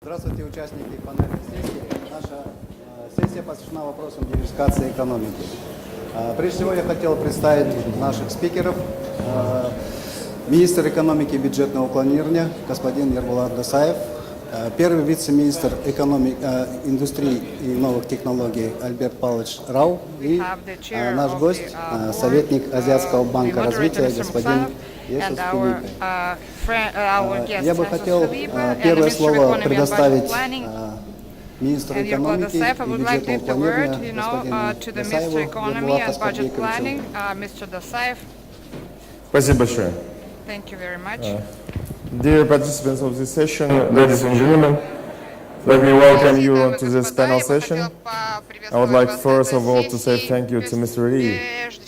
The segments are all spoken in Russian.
Здравствуйте, участники панельной сессии. Наша сессия посвящена вопросам диверсификации экономики. Прежде всего я хотел представить наших спикеров. Министр экономики и бюджетного планирования господин Ербулат Досаев, первый вице-министр индустрии и новых технологий Альберт Павлович Рау и наш гость, советник Азиатского банка развития господин Иисус Филиппе. Я бы хотел первое слово предоставить министру экономики и бюджетного планирования господину Досаеву. Спасибо большое. Dear participants of this session, ladies and gentlemen, let me welcome you to this panel session. I would like first of all to say thank you to Mr. Lee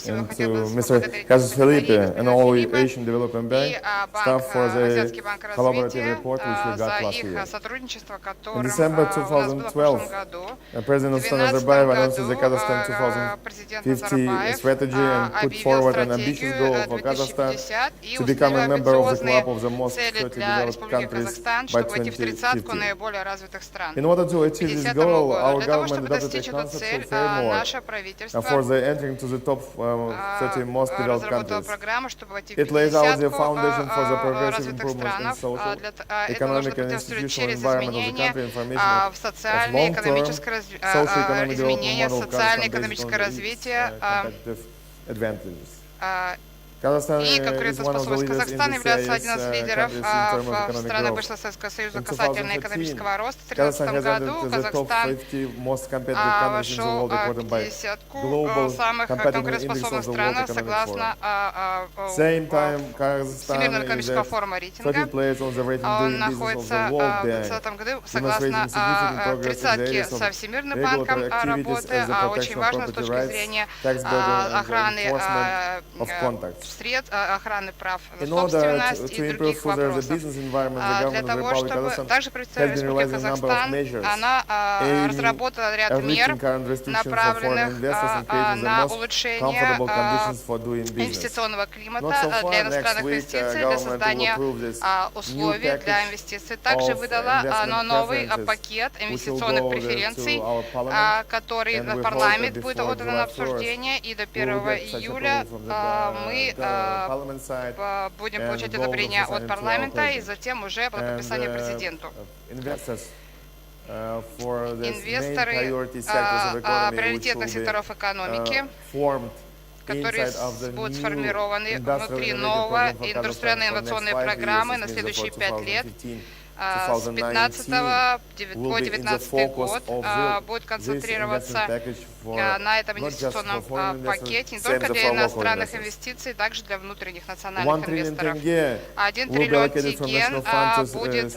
and to Mr. Iissus Filipe and all Asian Development Bank staff for the collaborative report which we got last year. In December 2012, President Nursultan Nazarbayev announced the Kazakhstan 2050 strategy and put forward an ambitious goal for Kazakhstan to become a member of the club of the most 30 developed countries by 2050. In order to achieve this goal, our government adopted a conceptual framework for the entering to the top 30 most developed countries. It lays out the foundation for the progressive improvements in social, economic and institutional environment of the country and formation of long-term socio-economic development model of Kazakhstan based on its competitive advantages. И конкурентоспособность Казахстана является одним из лидеров в странах бывшего Советского Союза касательно экономического роста. В 2013 году Казахстан вошел в десятку самых конкурентоспособных стран согласно Всемирного экономического форума рейтинга. Он находится в 2020 году согласно тридцатке со Всемирным банком работы, очень важно с точки зрения охраны средств, охраны прав на собственность и других вопросов. Для того, чтобы также правительство Республики Казахстан, она разработала ряд мер, направленных на улучшение инвестиционного климата для иностранных инвестиций, для создания условий для инвестиций. Также выдала новый пакет инвестиционных преференций, который в парламент будет отдан на обсуждение, и до 1 июля мы будем получать одобрение от парламента и затем уже подписание президенту. Инвесторы приоритетных секторов экономики, которые будут сформированы внутри новой индустриально-инновационной программы на следующие 5 лет, с 15 по 19 год будет концентрироваться на этом инвестиционном пакете не только для иностранных инвестиций, также для внутренних национальных инвесторов. 1 триллион тенге будет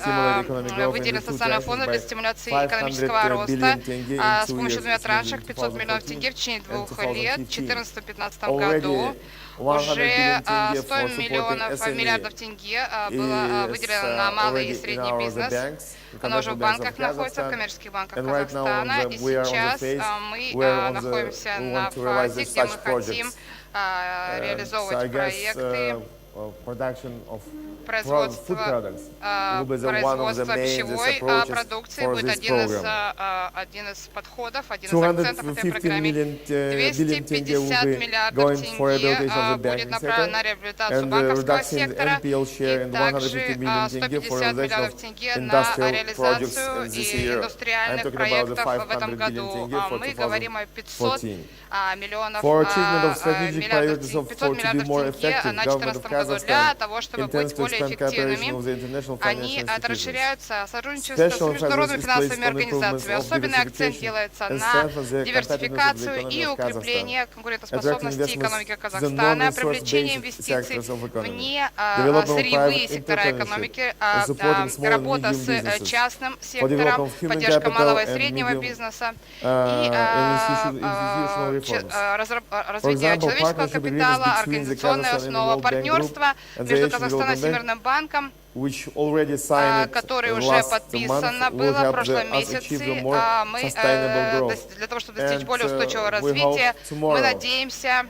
выделен с Национального фонда для стимуляции экономического роста с помощью 2 траншек 500 миллионов тенге в течение 2 лет в 2014-2015 году. Уже 100 миллиардов тенге было выделено на малый и средний бизнес. Оно уже в банках находится, в коммерческих банках Казахстана. И сейчас мы находимся на фазе, где мы хотим реализовывать проекты производства пищевой продукции будет один из подходов, один из акцентов этой программы. 250 миллиардов тенге будет направлено на реабилитацию банковского сектора и также 150 миллиардов тенге на реализацию и индустриальных проектов в этом году. Мы говорим о 500 миллиардов тенге на 2014 году для того, чтобы быть более эффективными. Они расширяются сотрудничество с международными финансовыми организациями. Особенный акцент делается на диверсификацию и укрепление конкурентоспособности экономики Казахстана, привлечение инвестиций вне сырьевые сектора экономики, работа с частным сектором, поддержка малого и среднего бизнеса и развитие человеческого капитала, организационная основа, партнерства между Казахстаном и Всемирным банком, который уже подписано было в прошлом месяце. Мы для того, чтобы достичь более устойчивого развития, мы надеемся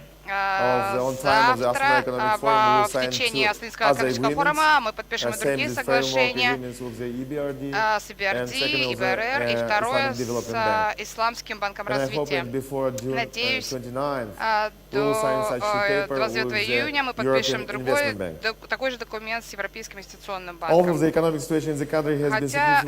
Завтра в течение Астанского экономического форума мы подпишем и другие соглашения с EBRD, ИБРР и второе с Исламским банком развития. Надеюсь, до 29 июня мы подпишем такой же документ с Европейским инвестиционным банком. Хотя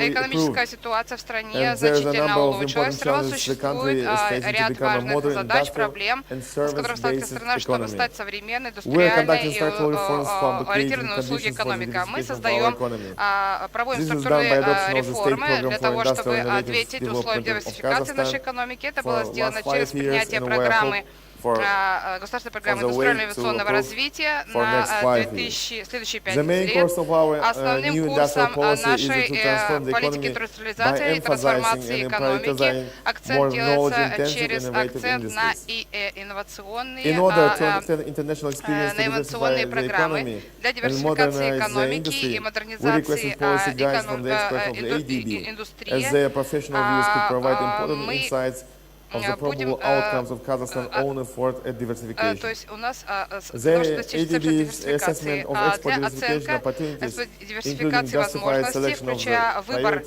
экономическая ситуация в стране значительно улучшилась, все равно существует ряд важных задач, проблем, с которыми сталкивается страна, чтобы стать современной, индустриальной и ориентированной на услуги экономика. Мы проводим структурные реформы для того, чтобы ответить условиям диверсификации нашей экономики. Это было сделано через принятие программы государственной программы индустриально-инновационного развития на следующие 5 лет. Основным курсом нашей политики индустриализации и трансформации экономики акцент делается через акцент на инновационные программы для диверсификации экономики и модернизации индустрии. Будем, то есть у нас должен достичься диверсификации для оценки диверсификации возможностей, включая выбор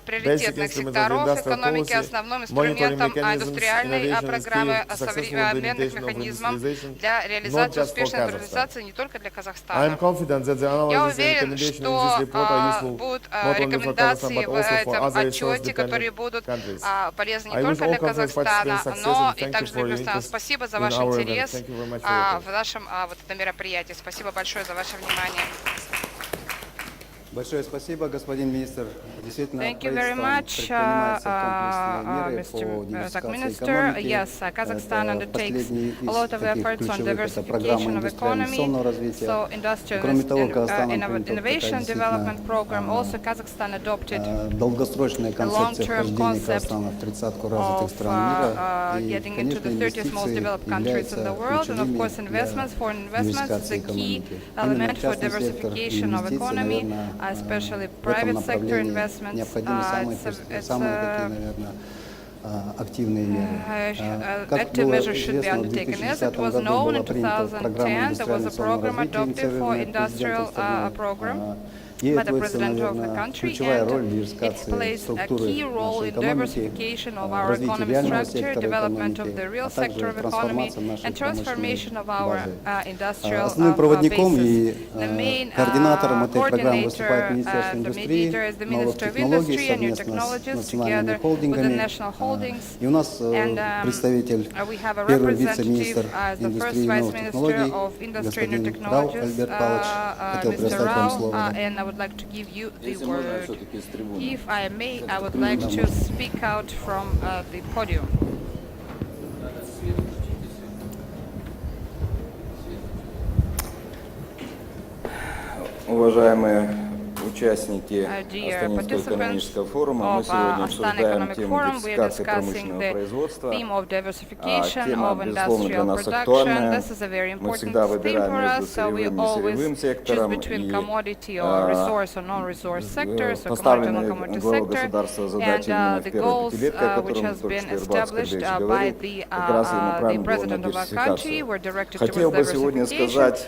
приоритетных секторов экономики, основным инструментом индустриальной программы современных механизмов для реализации успешной индустриализации не только для Казахстана. Я уверен, что будут рекомендации в этом отчете, которые будут полезны не только для Казахстана, но и также для Казахстана. Спасибо за ваш интерес в нашем этом мероприятии. Спасибо большое за ваше внимание. Большое спасибо, господин министр. Действительно, Thank you very much, Mr. Minister. Yes, Kazakhstan undertakes a lot of efforts on diversification of economy, so industrial innovation development program. Also, Kazakhstan adopted a long-term concept of getting into the 30th most developed countries in the world, and of course, foreign investments is the key element for diversification of economy. Especially private sector investments. Active measures should be undertaken. As it was known in 2010, there was a program adopted for industrial program by the president of the country, and it plays a key role in diversification of our economic structure, development of the real sector of economy, and transformation of our industrial bases. The main coordinator and the mediator is the Minister of Industry and New Technologies, together with the national holdings, and we have a representative as the first Vice Minister of Industry and New Technologies, Mr. Rao, and I would like to give you the word. If I may, I would like to speak out from the podium. Уважаемые участники Астанского экономического форума, мы сегодня обсуждаем тему диверсификации промышленного производства. Тема, безусловно, для нас актуальная. Мы всегда выбираем между сырьевым и несырьевым сектором, и поставленные главой государства задачи именно в первой пятилетке, о котором только что Ербатский говорил, как раз и направлены на диверсификацию. Хотел бы сегодня сказать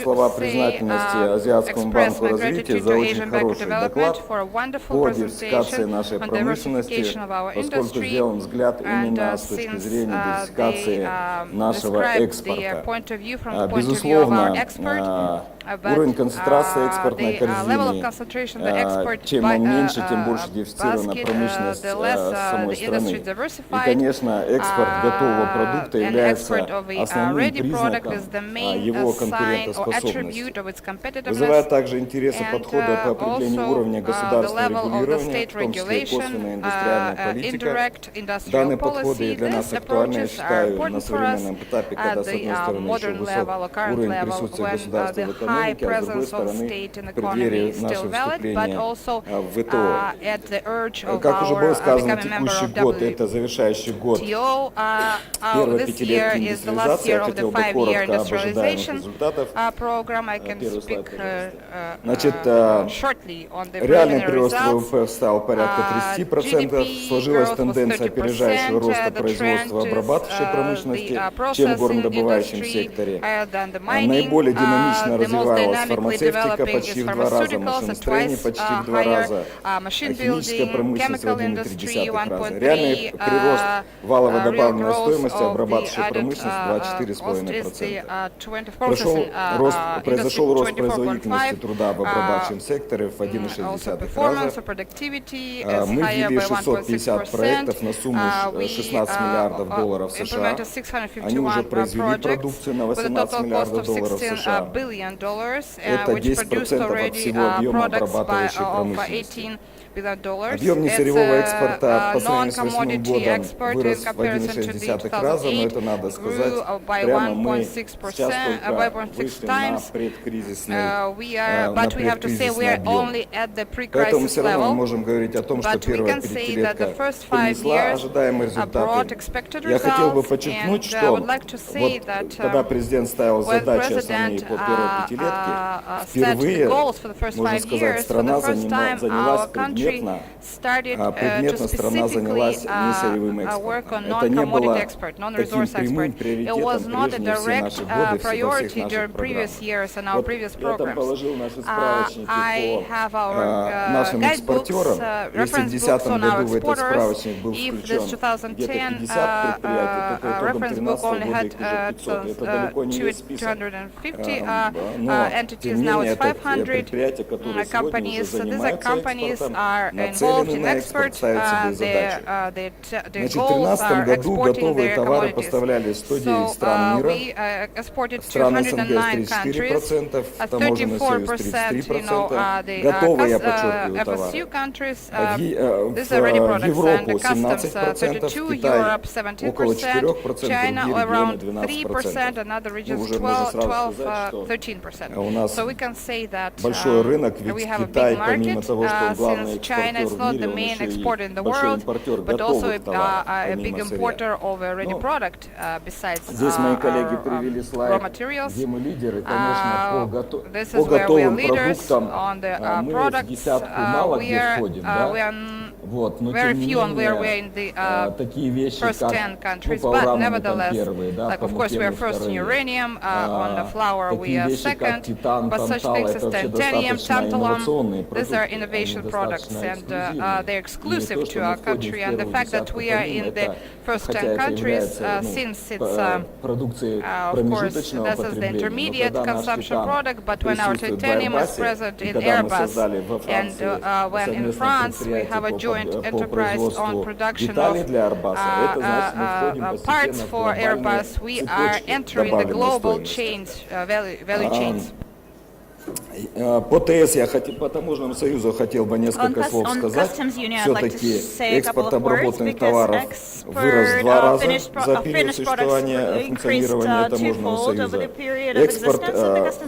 слова признательности Азиатскому банку развития за очень хороший доклад по диверсификации нашей промышленности, поскольку сделан взгляд именно с точки зрения диверсификации нашего экспорта. Безусловно, уровень концентрации экспортной корзины, чем он меньше, тем больше дифференцирована промышленность самой страны. И, конечно, экспорт готового продукта является основным признаком его конкурентоспособности. Вызывает также интересы подхода по определению уровня государственного регулирования, в том числе и косвенная индустриальная политика. Данные подходы для нас актуальны, я считаю, на современном этапе, когда, с одной стороны, еще высок уровень присутствия государства в экономике, high экономики, а с другой presence of стороны, state in в преддверии economy still нашего valid, but вступления also в ВТО. at the urge of Как уже our было сказано, becoming member текущий of год – это завершающий год WTO. первой This year пятилетки is the last индустриализации. year Я of the хотел бы 5-year коротко об ожидаемых industrialization результатах. program. I can Первый слайд, speak пожалуйста. Значит, shortly on the реальный preliminary прирост results. ВВП стал порядка 30%. Сложилась тенденция опережающего роста производства обрабатывающей промышленности, чем в горнодобывающем секторе. Наиболее динамично развивалась фармацевтика почти в 2 раза, машиностроение почти в 2 раза, а химическая промышленность в 1,3 раза. Реальный прирост валовой добавленной стоимости обрабатывающей промышленности 24,5%. Произошел рост производительности труда в обрабатывающем секторе в 1,6 раза. Мы ввели 650 проектов на сумму 16 миллиардов долларов США. Они уже произвели продукцию на 18 миллиардов долларов США. Это 10% от всего объема обрабатывающей промышленности. Объем несырьевого экспорта по сравнению с 2008 годом вырос в 1,6 раза, но это надо сказать прямо, мы сейчас только вышли на предкризисный объем. Поэтому все равно мы можем говорить о том, что первая пятилетка принесла ожидаемые результаты. Я хотел бы подчеркнуть, что вот когда президент ставил задачи основные по первой пятилетке, впервые, можно сказать, страна занялась предметно страна занялась несырьевым экспортом. Это не было таким прямым приоритетом прежние все наши годы, во всех наших программах. Вот я там положил наши справочники по нашим экспортерам. Если в 2010 году в этот справочник был включен где-то 50 предприятий, то по итогам 2013 года их уже 500. Это далеко не весь список. Но, тем не менее, это предприятия, которые сегодня уже занимаются экспортом, нацелены на экспорт, ставят себе задачу. Значит, в 2013 году готовые товары поставляли 109 стран мира, страны СНГ 34%, таможенный союз 33%, готовые, я подчеркиваю, товары. В Европу 17%, Китай около 4%, другие регионы 12%. Ну, уже можно сразу сказать, что у нас большой рынок, ведь Китай, помимо того, что главный экспортер в мире, он еще и большой импортер готовых товаров, помимо сырья. Здесь мои коллеги привели слайд, где мы лидеры, конечно, по готовым продуктам мы в десятку мало где входим, да? Вот, но тем не менее, такие вещи, как по урану мы там первые, да, по муке мы вторые. Такие вещи, как титан, тантал, это вообще достаточно инновационные продукты, they're exclusive to our country, and the fact that we are in the first 10 countries, since it's, of course, this is the intermediate consumption product, but when our titanium is present in Airbus, and when in France we have a joint enterprise on production of parts for Airbus, we are entering the global chains, value chains. По ТС я по таможенному союзу хотел бы несколько слов сказать. Все-таки экспорт обработанных товаров вырос в 2 раза за период существования функционирования таможенного союза. Экспорт,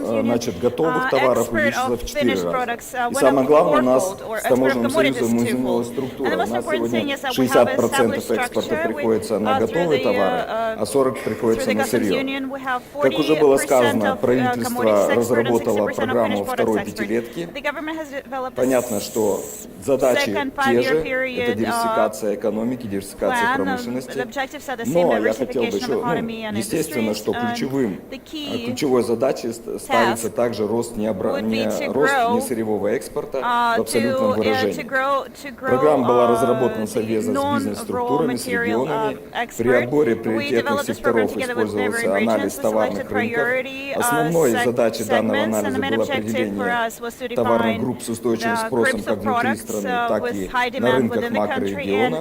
значит, готовых товаров увеличился в 4 раза. И самое главное, у нас с таможенным союзом изменилась структура. У нас сегодня 60% экспорта приходится на готовые товары, а 40% приходится на сырье. Как уже было сказано, правительство разработало программу второй пятилетки. Понятно, что задачи те же, это диверсификация экономики, диверсификация промышленности. Но я хотел бы еще, естественно, что ключевой задачей ставится также рост несырьевого экспорта в абсолютном выражении. Программа была разработана совместно с бизнес-структурами, с регионами. При отборе приоритетных секторов использовался анализ товарных рынков. Основной задачей данного анализа было определение определение товарных групп с устойчивым спросом как внутри страны, так и на рынках макрорегиона.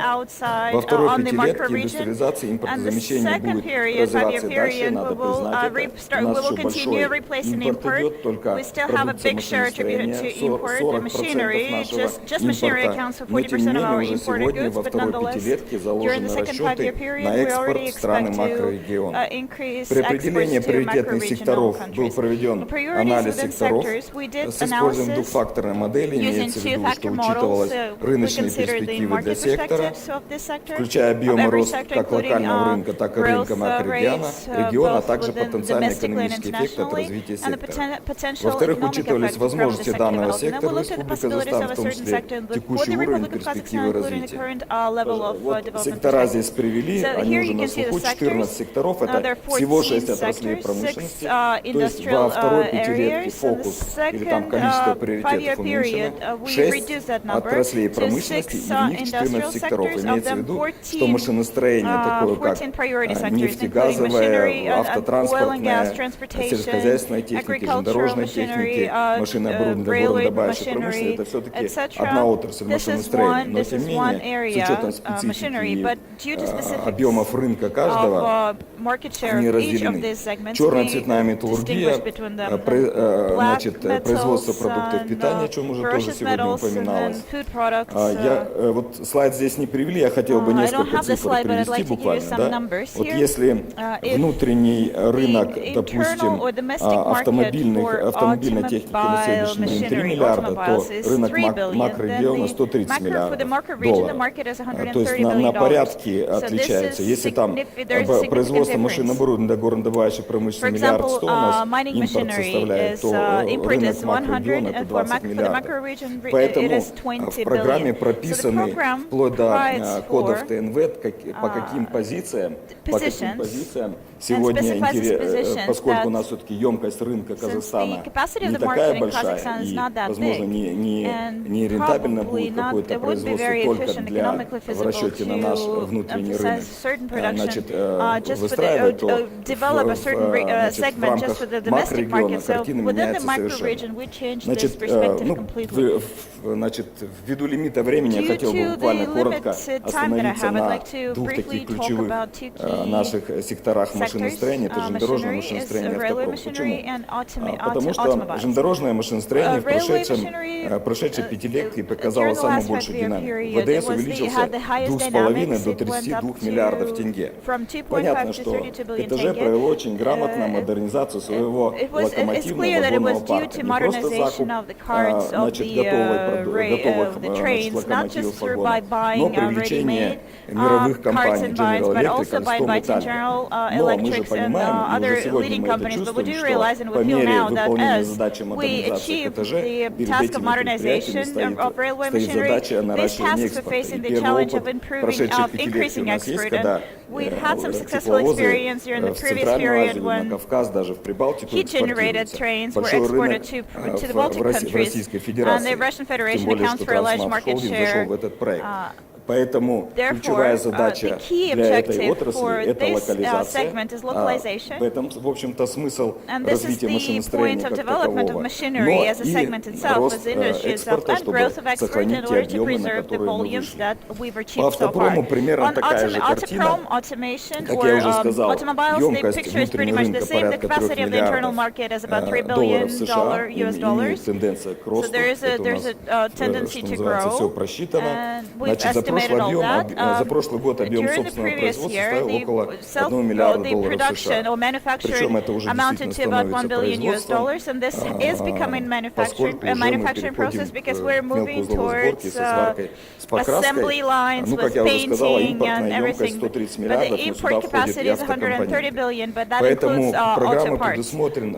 Во второй пятилетке индустриализация и импортозамещение будет развиваться дальше. Надо признать, это у нас еще большой импорт идет, только продукция машиностроения 40% нашего импорта. Но тем не менее уже сегодня во второй пятилетке заложены расчеты на экспорт в страны макрорегиона. При определении приоритетных секторов был проведен анализ секторов с использованием двухфакторной модели, имеется в виду, что учитывалось рыночные перспективы для сектора, включая объемы роста как локального рынка, так и рынка макрорегиона, а также потенциальный экономический эффект от развития сектора. Во-вторых, учитывались возможности данного сектора Республики Казахстан, в том числе текущий уровень перспективы развития. Вот сектора здесь привели, они уже на слуху, 14 секторов, это всего 6 отраслей промышленности, то есть во второй пятилетке фокус или там количество приоритетов уменьшено, 6 отраслей промышленности и в них 14 секторов. Имеется в виду, что машиностроение, такое как нефтегазовая, автотранспортная, сельскохозяйственная техника, железнодорожная техника, машинооборудование, горнодобывающая промышленность, это все-таки одна отрасль машиностроения, но тем не менее, с учетом специфики и объемов рынка каждого, они разделены. Черно-цветная металлургия, производство продуктов питания, о чем уже тоже сегодня упоминалось. Вот слайд здесь не привели, я хотел бы несколько цифр привести буквально. Да? Вот если внутренний рынок, допустим, автомобильной техники на сегодняшний день 3 миллиарда, то рынок макрорегиона $130 миллиардов. То есть на порядке отличается. Если там производство машиноборудования, горнодобывающей промышленности $1 миллиард, у нас импорт составляет, то рынок макрорегиона это 20 миллиардов. Поэтому в программе прописаны вплоть до кодов ТНВ, по каким позициям сегодня, поскольку у нас все-таки емкость рынка Казахстана не такая большая, и, возможно, не рентабельно будет какое-то производство только в расчете на наш внутренний рынок, значит, выстраивать, то в рамках макрорегиона картина меняется совершенно. Значит, ввиду лимита времени я хотел бы буквально коротко остановиться на двух таких ключевых наших секторах машиностроения. Это железнодорожное машиностроение и автопром. Почему? Потому что железнодорожное машиностроение в прошедшей пятилетке показало самую большую динамику. ВДС увеличился с 2,5 до 32 миллиардов тенге. Понятно, что ТТЖ провело очень грамотно модернизацию своего локомотивного вагонного парка. Не просто закуп готовых локомотивов вагонов, но привлечение мировых компаний General Electric, Azatом и Italia. Но мы же понимаем, и уже сегодня мы это чувствуем, что по мере выполнения задачи модернизации ТТЖ, перед этими предприятиями стоит задача наращивания экспорта. И первый опыт прошедших пятилетий у нас есть, когда тепловозы в Центральную Азию, на Кавказ, даже в Прибалтику экспортируются. Большой рынок в Российской Федерации, тем более, что Трансмат Холдинг зашел в этот проект. Поэтому ключевая задача для этой отрасли – это локализация. В этом, в общем-то, смысл развития машиностроения как такового. Но и рост экспорта, чтобы сохранить те объемы, на которые мы вышли. По автопрому примерно такая же картина. Как я уже сказал, емкость внутреннего рынка порядка $3 миллиардов США, имеет тенденция к росту. Это у нас, что называется, все просчитано. Значит, за прошлый год объем собственного производства составил около $1 миллиарда США. Причем это уже действительно становится производством, поскольку уже мы переходим к мелкоузловой сборке со сваркой с покраской. Ну, как я уже сказал, импортная емкость 130 миллиардов, но сюда входит и автокомпоненты. Поэтому программа предусмотрен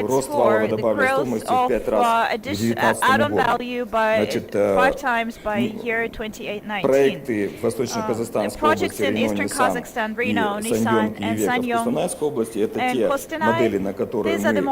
рост валовой добавленной стоимости в 5 раз к 2019 году. Значит, 2019. проекты в Восточно-Казахстанской области, Регионе, Саньонг и Веке в Костанайской области, это те модели, на которые мы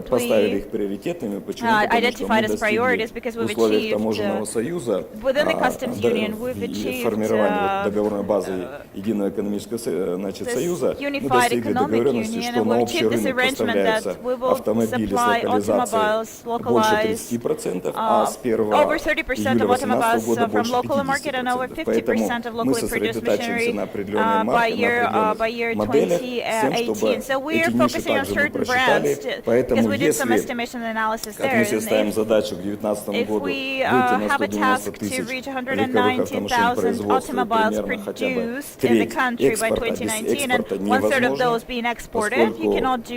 поставили их приоритетными. Почему? Потому что мы достигли в условиях таможенного союза и формирования договорной базы единого экономического союза, мы достигли договоренности, что на общий рынок поставляются автомобили с локализацией больше 30%, а с 1 июля 2018 года больше 50%. Поэтому мы сосредотачиваемся на определенной марке, на определенных моделях, с тем, чтобы эти ниши также мы просчитали. Поэтому если, как мы себе ставим задачу к 2019 году выйти на 190 тысяч легковых автомашин производства, примерно хотя бы треть экспорта, без экспорта невозможно, поскольку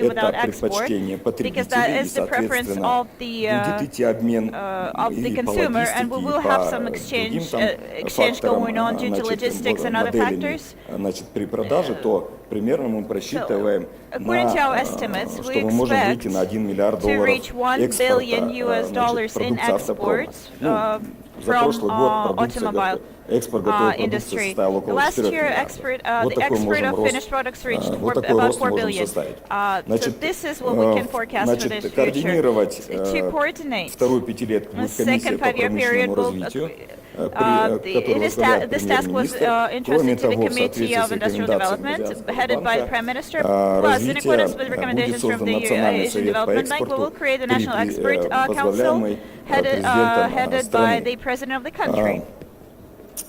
это предпочтение потребителей, и, соответственно, будет идти обмен и по логистике, и по другим там факторам, моделями, при продаже, то примерно мы просчитываем, что мы можем выйти на $1 миллиард экспорта за прошлый год продукция, экспорт готовой продукции составил около 4 миллиардов. Вот такой можем рост можем составить. Значит, координировать вторую пятилетку будет комиссия по промышленному развитию, которую возглавляет премьер-министр. Кроме того, в соответствии с рекомендациями Азиатского банка, будет создан Национальный совет по экспорту, возглавляемый президентом страны.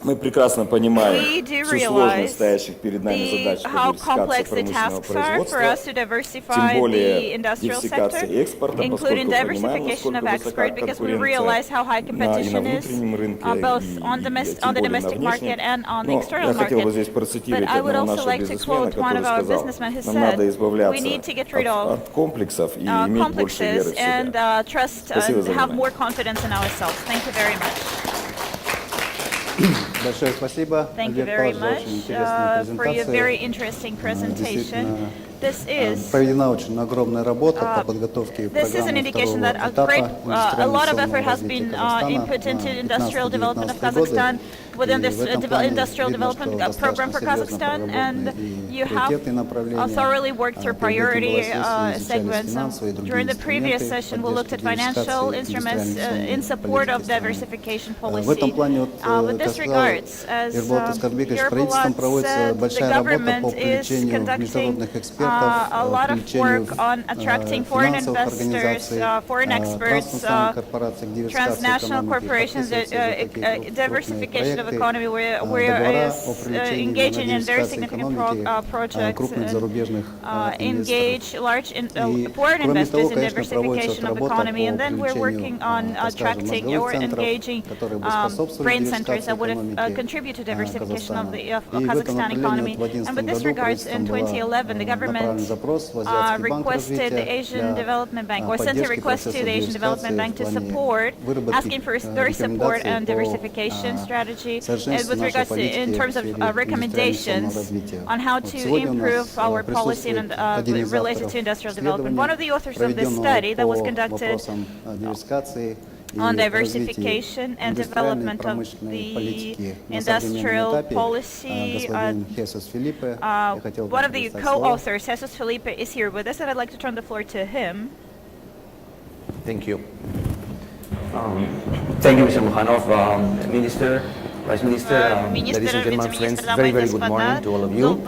Мы прекрасно понимаем всю сложность стоящих перед нами задач по диверсификации промышленного производства, тем более диверсификации экспорта, поскольку понимаем, насколько высока конкуренция и на внутреннем рынке, и тем более на внешнем. Но я хотел бы здесь процитировать одного нашего бизнесмена, который сказал: нам надо избавляться от комплексов и иметь больше веры в себя. Спасибо за внимание. Большое спасибо, Альберт Павлович, за очень интересную презентацию. Действительно, проведена очень огромная работа по подготовке программы второго этапа индустриализационного развития Казахстана на 15-19 годы. И в этом плане видно, что достаточно серьезно проработаны и приоритетные направления. During the previous session, we looked at financial instruments in support of diversification policy. With this regards, as правительством проводится большая работа по привлечению международных экспертов, a lot of work on attracting foreign investors, foreign experts, transnational corporations, diversification of economy, where is engaging in very significant projects, engage large foreign investors in diversification of economy, and then we're working on attracting or engaging brain centers that would contribute to diversification of the Kazakhstan economy. And with this regards, in 2011, the government requested the Asian Development Bank, or sent a request to the Asian Development Bank to support, asking for their support and diversification strategy, and with regards to, in terms of recommendations on how to improve our policy and related to industrial development. One of the authors of this study that was conducted on diversification and development of the industrial policy. One of the co-authors, Jesus Felipe, is here with us, and I'd like to turn the floor to him. Thank you. Thank you, Mr. Mukhanov, Minister, Vice Minister, ladies and gentlemen, friends, very, very good morning to all of you.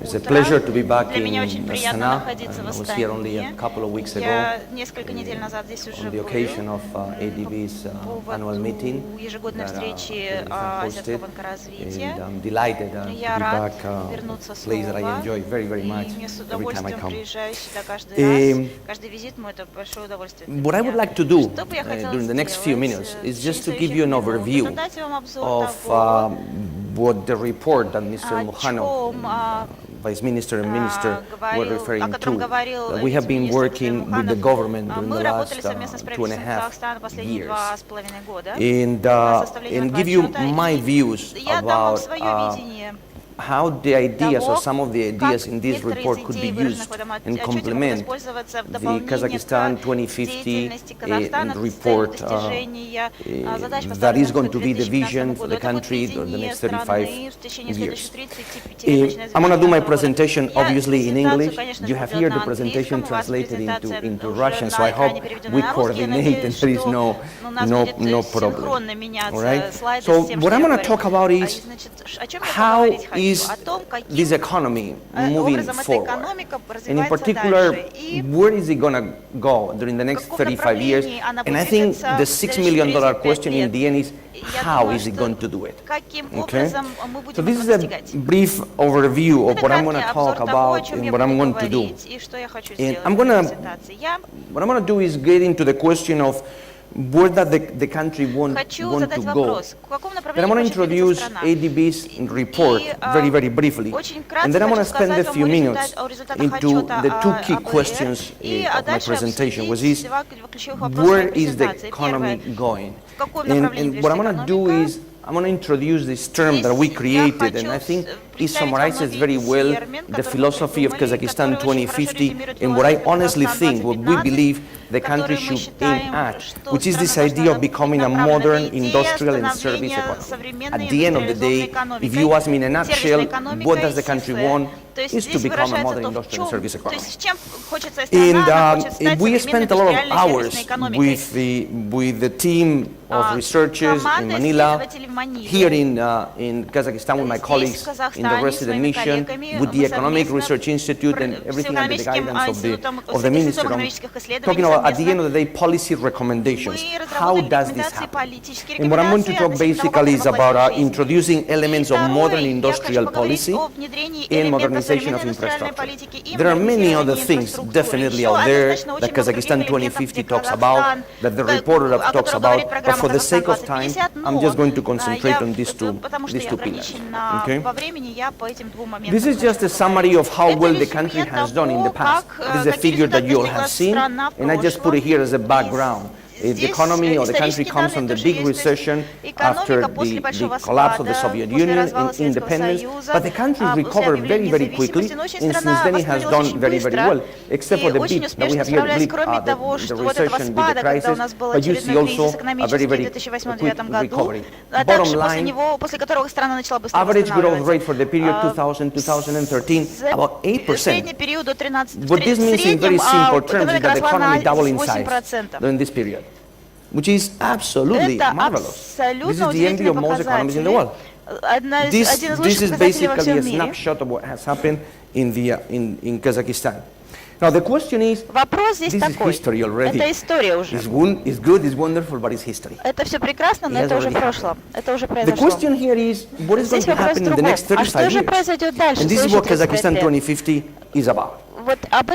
It's a pleasure to be back in Astana. I was here only a couple of weeks ago on the occasion of ADB's annual meeting that I hosted, and I'm delighted to be back, a place that I enjoy very, very much every time I come. What I would like to do during the next few minutes is just to give you an overview of what the report that Mr. Mukhanov, Vice Minister and Minister were referring to. We have been working with the government during the last 2.5 years, and give you my views about how the ideas or some of the ideas in this report could be used and complement the Kazakhstan 2050 report that is going to be the vision for the country for the next 35 years. I'm going to do my presentation obviously in English. You have here the presentation translated into Russian, so I hope we coordinate and there is no problem. All right? So what I'm going to talk about is how is this economy moving forward, and in particular, where is it going to go during the next 35 years? And I think the $6 million question in the end is, how is it going to do it? Okay? So this is a brief overview of what I'm going to talk about and what I'm going to do. And what I'm going to do is get into the question of where does the country want to go. Then I'm going to introduce ADB's report very, very briefly. And then I'm going to spend a few minutes into the two key questions of my presentation, which is, where is the economy going? And what I'm going to do is, I'm going to introduce this term that we created, and I think it summarizes very well the philosophy of Kazakhstan 2050 and what I honestly think, what we believe the country should aim at, which is this idea of becoming a modern industrial and service economy. At the end of the day, if you ask me in a nutshell, what does the country want? Is to become a modern industrial and service economy. And we spent a lot of hours with the team of researchers in Manila, here in Kazakhstan with my colleagues in the resident mission, with the Economic Research Institute and everything under the guidance of the Minister. I'm talking about, at the end of the day, policy recommendations. How does this happen? And what I'm going to talk basically is about introducing elements of modern industrial policy and modernization of infrastructure. There are many other things definitely out there that Kazakhstan 2050 talks about, that the report talks about, but for the sake of time, I'm just going to concentrate on these two pillars. Okay? This is just a summary of how well the country has done in the past. This is a figure that you all have seen, and I just put it here as a background. The economy of the country comes from the big recession after the collapse of the Soviet Union and independence, but the country recovered very, very quickly, and since then it has done very, very well, except for the blip that we have here, the recession with the crisis, but you see also a very, very quick recovery. Bottom line, average growth rate for the period 2000-2013, about 8%. What this means in very simple terms is that the economy doubled in size during this period, which is absolutely marvelous. This is the envy of most economies in the world. This is basically a snapshot of what has happened in Kazakhstan. Now the question is, this is history already. It's good, it's wonderful, but it's history. The question here is, what is going to happen in the next 35 years? And this is what Kazakhstan 2050 is about.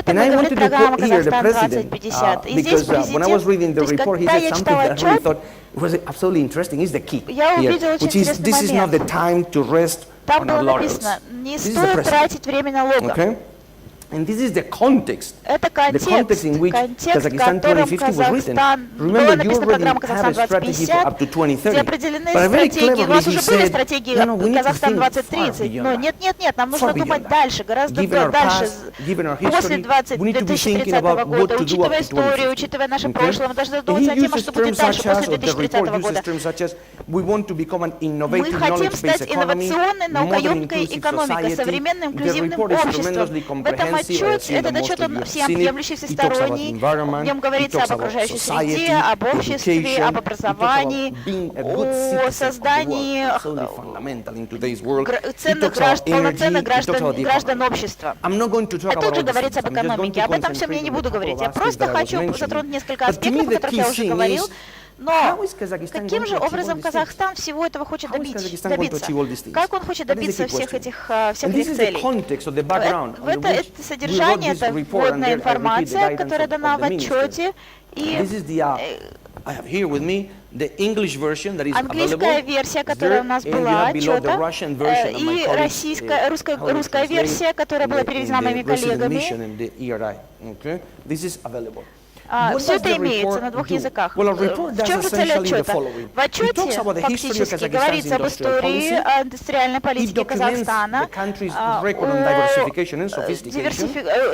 And I wanted to quote here the president, because when I was reading the report, he said something that I really thought was absolutely interesting. Is the key here, which is, this is not the time to rest on our laurels. This is the president. Okay? And this is the context in which Kazakhstan 2050 was written. Remember, you already have a strategy for up to 2030. But very cleverly he said, no, we need to think far beyond that. Given our past, given our history, we need to be thinking about what to do up to 2050. And he uses terms such as, or the report uses terms such as, we want to become an innovative, knowledge-based economy, modern, inclusive society. The report is tremendously comprehensive. Отчет – это отчет всеобъемлющий, всесторонний. В нем говорится об окружающей среде, об обществе, об образовании, о создании полноценных граждан общества. Это уже говорится об экономике. Об этом все я не буду говорить. Я просто хочу затронуть несколько аспектов, о которых я уже говорил. Но каким же образом Казахстан всего этого хочет добиться? Как он хочет добиться всех этих целей? Это содержание, это вводная информация, которая дана в отчете. И английская версия, которая у нас была, отчета, и русская версия, которая была переведена моими коллегами. Все это имеется на двух языках. В чем же цель отчета? В отчете фактически говорится об истории индустриальной политики Казахстана,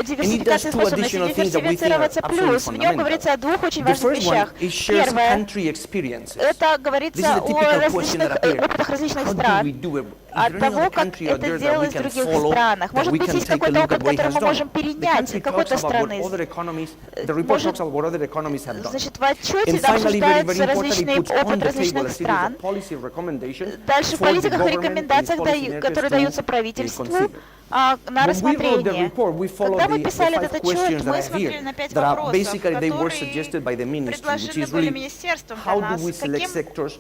диверсификации способности диверсифицироваться, плюс в нем говорится о двух очень важных вещах. Первое, это говорится о различных опытах различных стран, от того, как это делалось в других странах. Может быть, есть какой-то опыт, который мы можем перенять из какой-то страны. Значит, в отчете обсуждается различный опыт различных стран. Дальше в политиках и рекомендациях, которые даются правительству, на рассмотрение. Когда мы писали этот отчет, мы смотрели на 5 вопросов, которые предложены были министерством для нас. Каким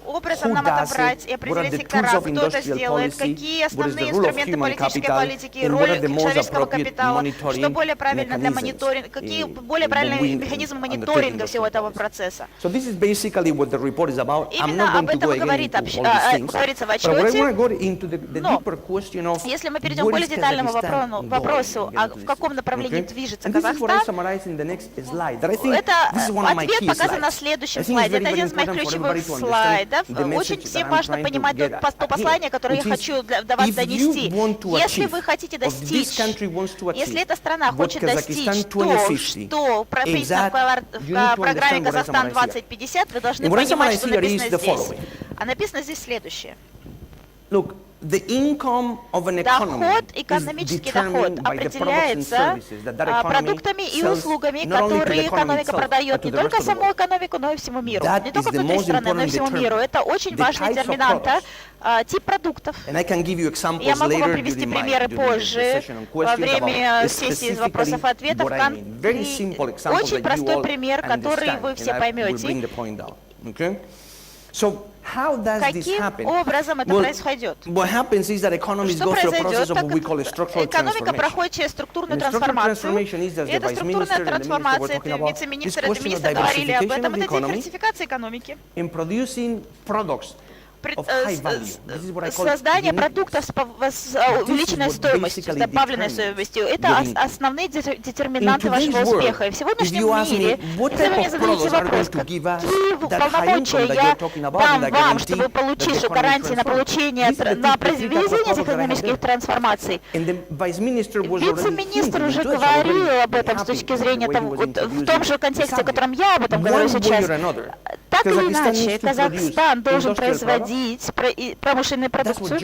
образом нам отобрать и определить сектора, кто это сделает, какие основные инструменты политики, роль человеческого капитала, что более правильно для мониторинга, какие более правильные механизмы мониторинга всего этого процесса. Именно об этом и говорится в отчете. Но если мы перейдем к более детальному вопросу, в каком направлении движется Казахстан, это ответ показан на следующем слайде. Это один из моих ключевых слайдов. Очень всем важно понимать то послание, которое я хочу до вас донести. Если вы хотите достичь, если эта страна хочет достичь то, что прописано в программе «Казахстан 2050», вы должны понимать, что написано здесь. А написано здесь следующее. Доход, экономический доход определяется продуктами и услугами, которые экономика продает не только саму экономику, но и всему миру. Не только внутри страны, но и всему миру. Это очень важный детерминант, тип продуктов. Я могу вам привести примеры позже, во время сессии вопросов и ответов. Очень простой пример, который вы все поймете. Каким образом это происходит? Что произойдет? Экономика проходит через структурную трансформацию. Это структурная трансформация, это вице-министр, это министр говорили об этом, это диверсификация экономики. Создание продуктов с увеличенной стоимостью, с добавленной стоимостью. Это основные детерминанты вашего успеха. И в сегодняшнем мире, если вы мне зададите вопрос, какие полномочия я дам вам, чтобы получить гарантии на получение, на произведение этих экономических трансформаций, вице-министр уже говорил об этом с точки зрения того, в том же контексте, в котором я об этом говорю сейчас. Так или иначе, Казахстан должен производить промышленную продукцию.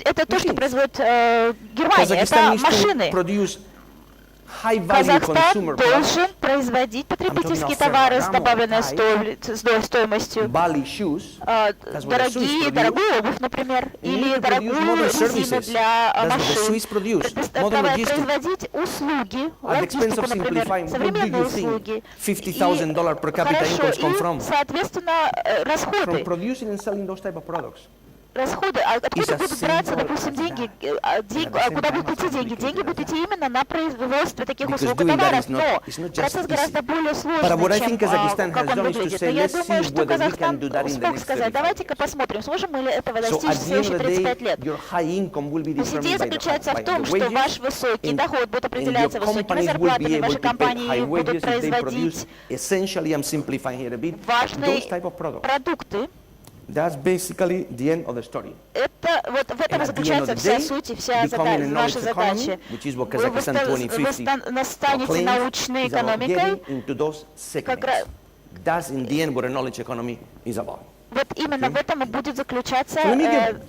Это то, что производит Германия, это машины. Казахстан должен производить потребительские товары с добавленной стоимостью. Дорогую обувь, например, или дорогую резину для машин. Производить услуги, логистику, например, современные услуги. И, соответственно, расходы. Расходы, откуда будут браться, допустим, деньги, куда будут идти деньги? Деньги будут идти именно на производство таких услуг и товаров, но процесс гораздо более сложный, чем как он выглядит. Но я думаю, что Казахстан смог сказать, давайте-ка посмотрим, сможем мы ли этого достичь в следующие 35 лет. То есть идея заключается в том, что ваш высокий доход будет определяться высокими зарплатами, ваши компании будут производить важные продукты. That's basically the end of the story. Это вот в этом заключается вся суть и вся наша задача. Вы станете научной экономикой, как раз. That's in the end what a knowledge economy is about. Вот именно в этом и будет заключаться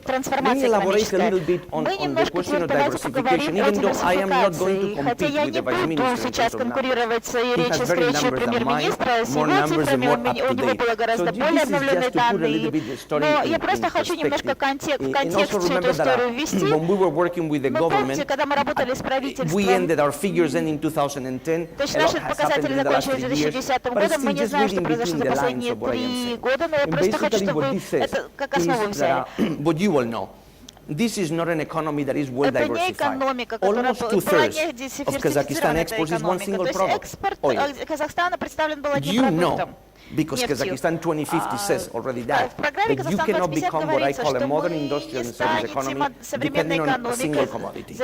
трансформация экономическая. Мы немножко давайте поговорим о диверсификации. Хотя я не буду сейчас конкурировать с речью премьер-министра, с его цифрами, у него было гораздо более обновленные данные. Но я просто хочу немножко в контекст всю эту историю ввести. Вы помните, когда мы работали с правительством, то есть наши показатели закончились в 2010 годом, мы не знаем, что произошло за последние 3 года, но я просто хочу, чтобы вы это как основу взяли. This is not an economy that is well это не экономика, которая была не диверсифицирована, эта экономика. То есть экспорт Казахстана представлен был одним продуктом. Because Kazakhstan 2050 says already that you cannot become what I call a modern industrial and service economy depending on a single commodity.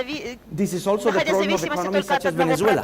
This is also the problem of economies such as Venezuela.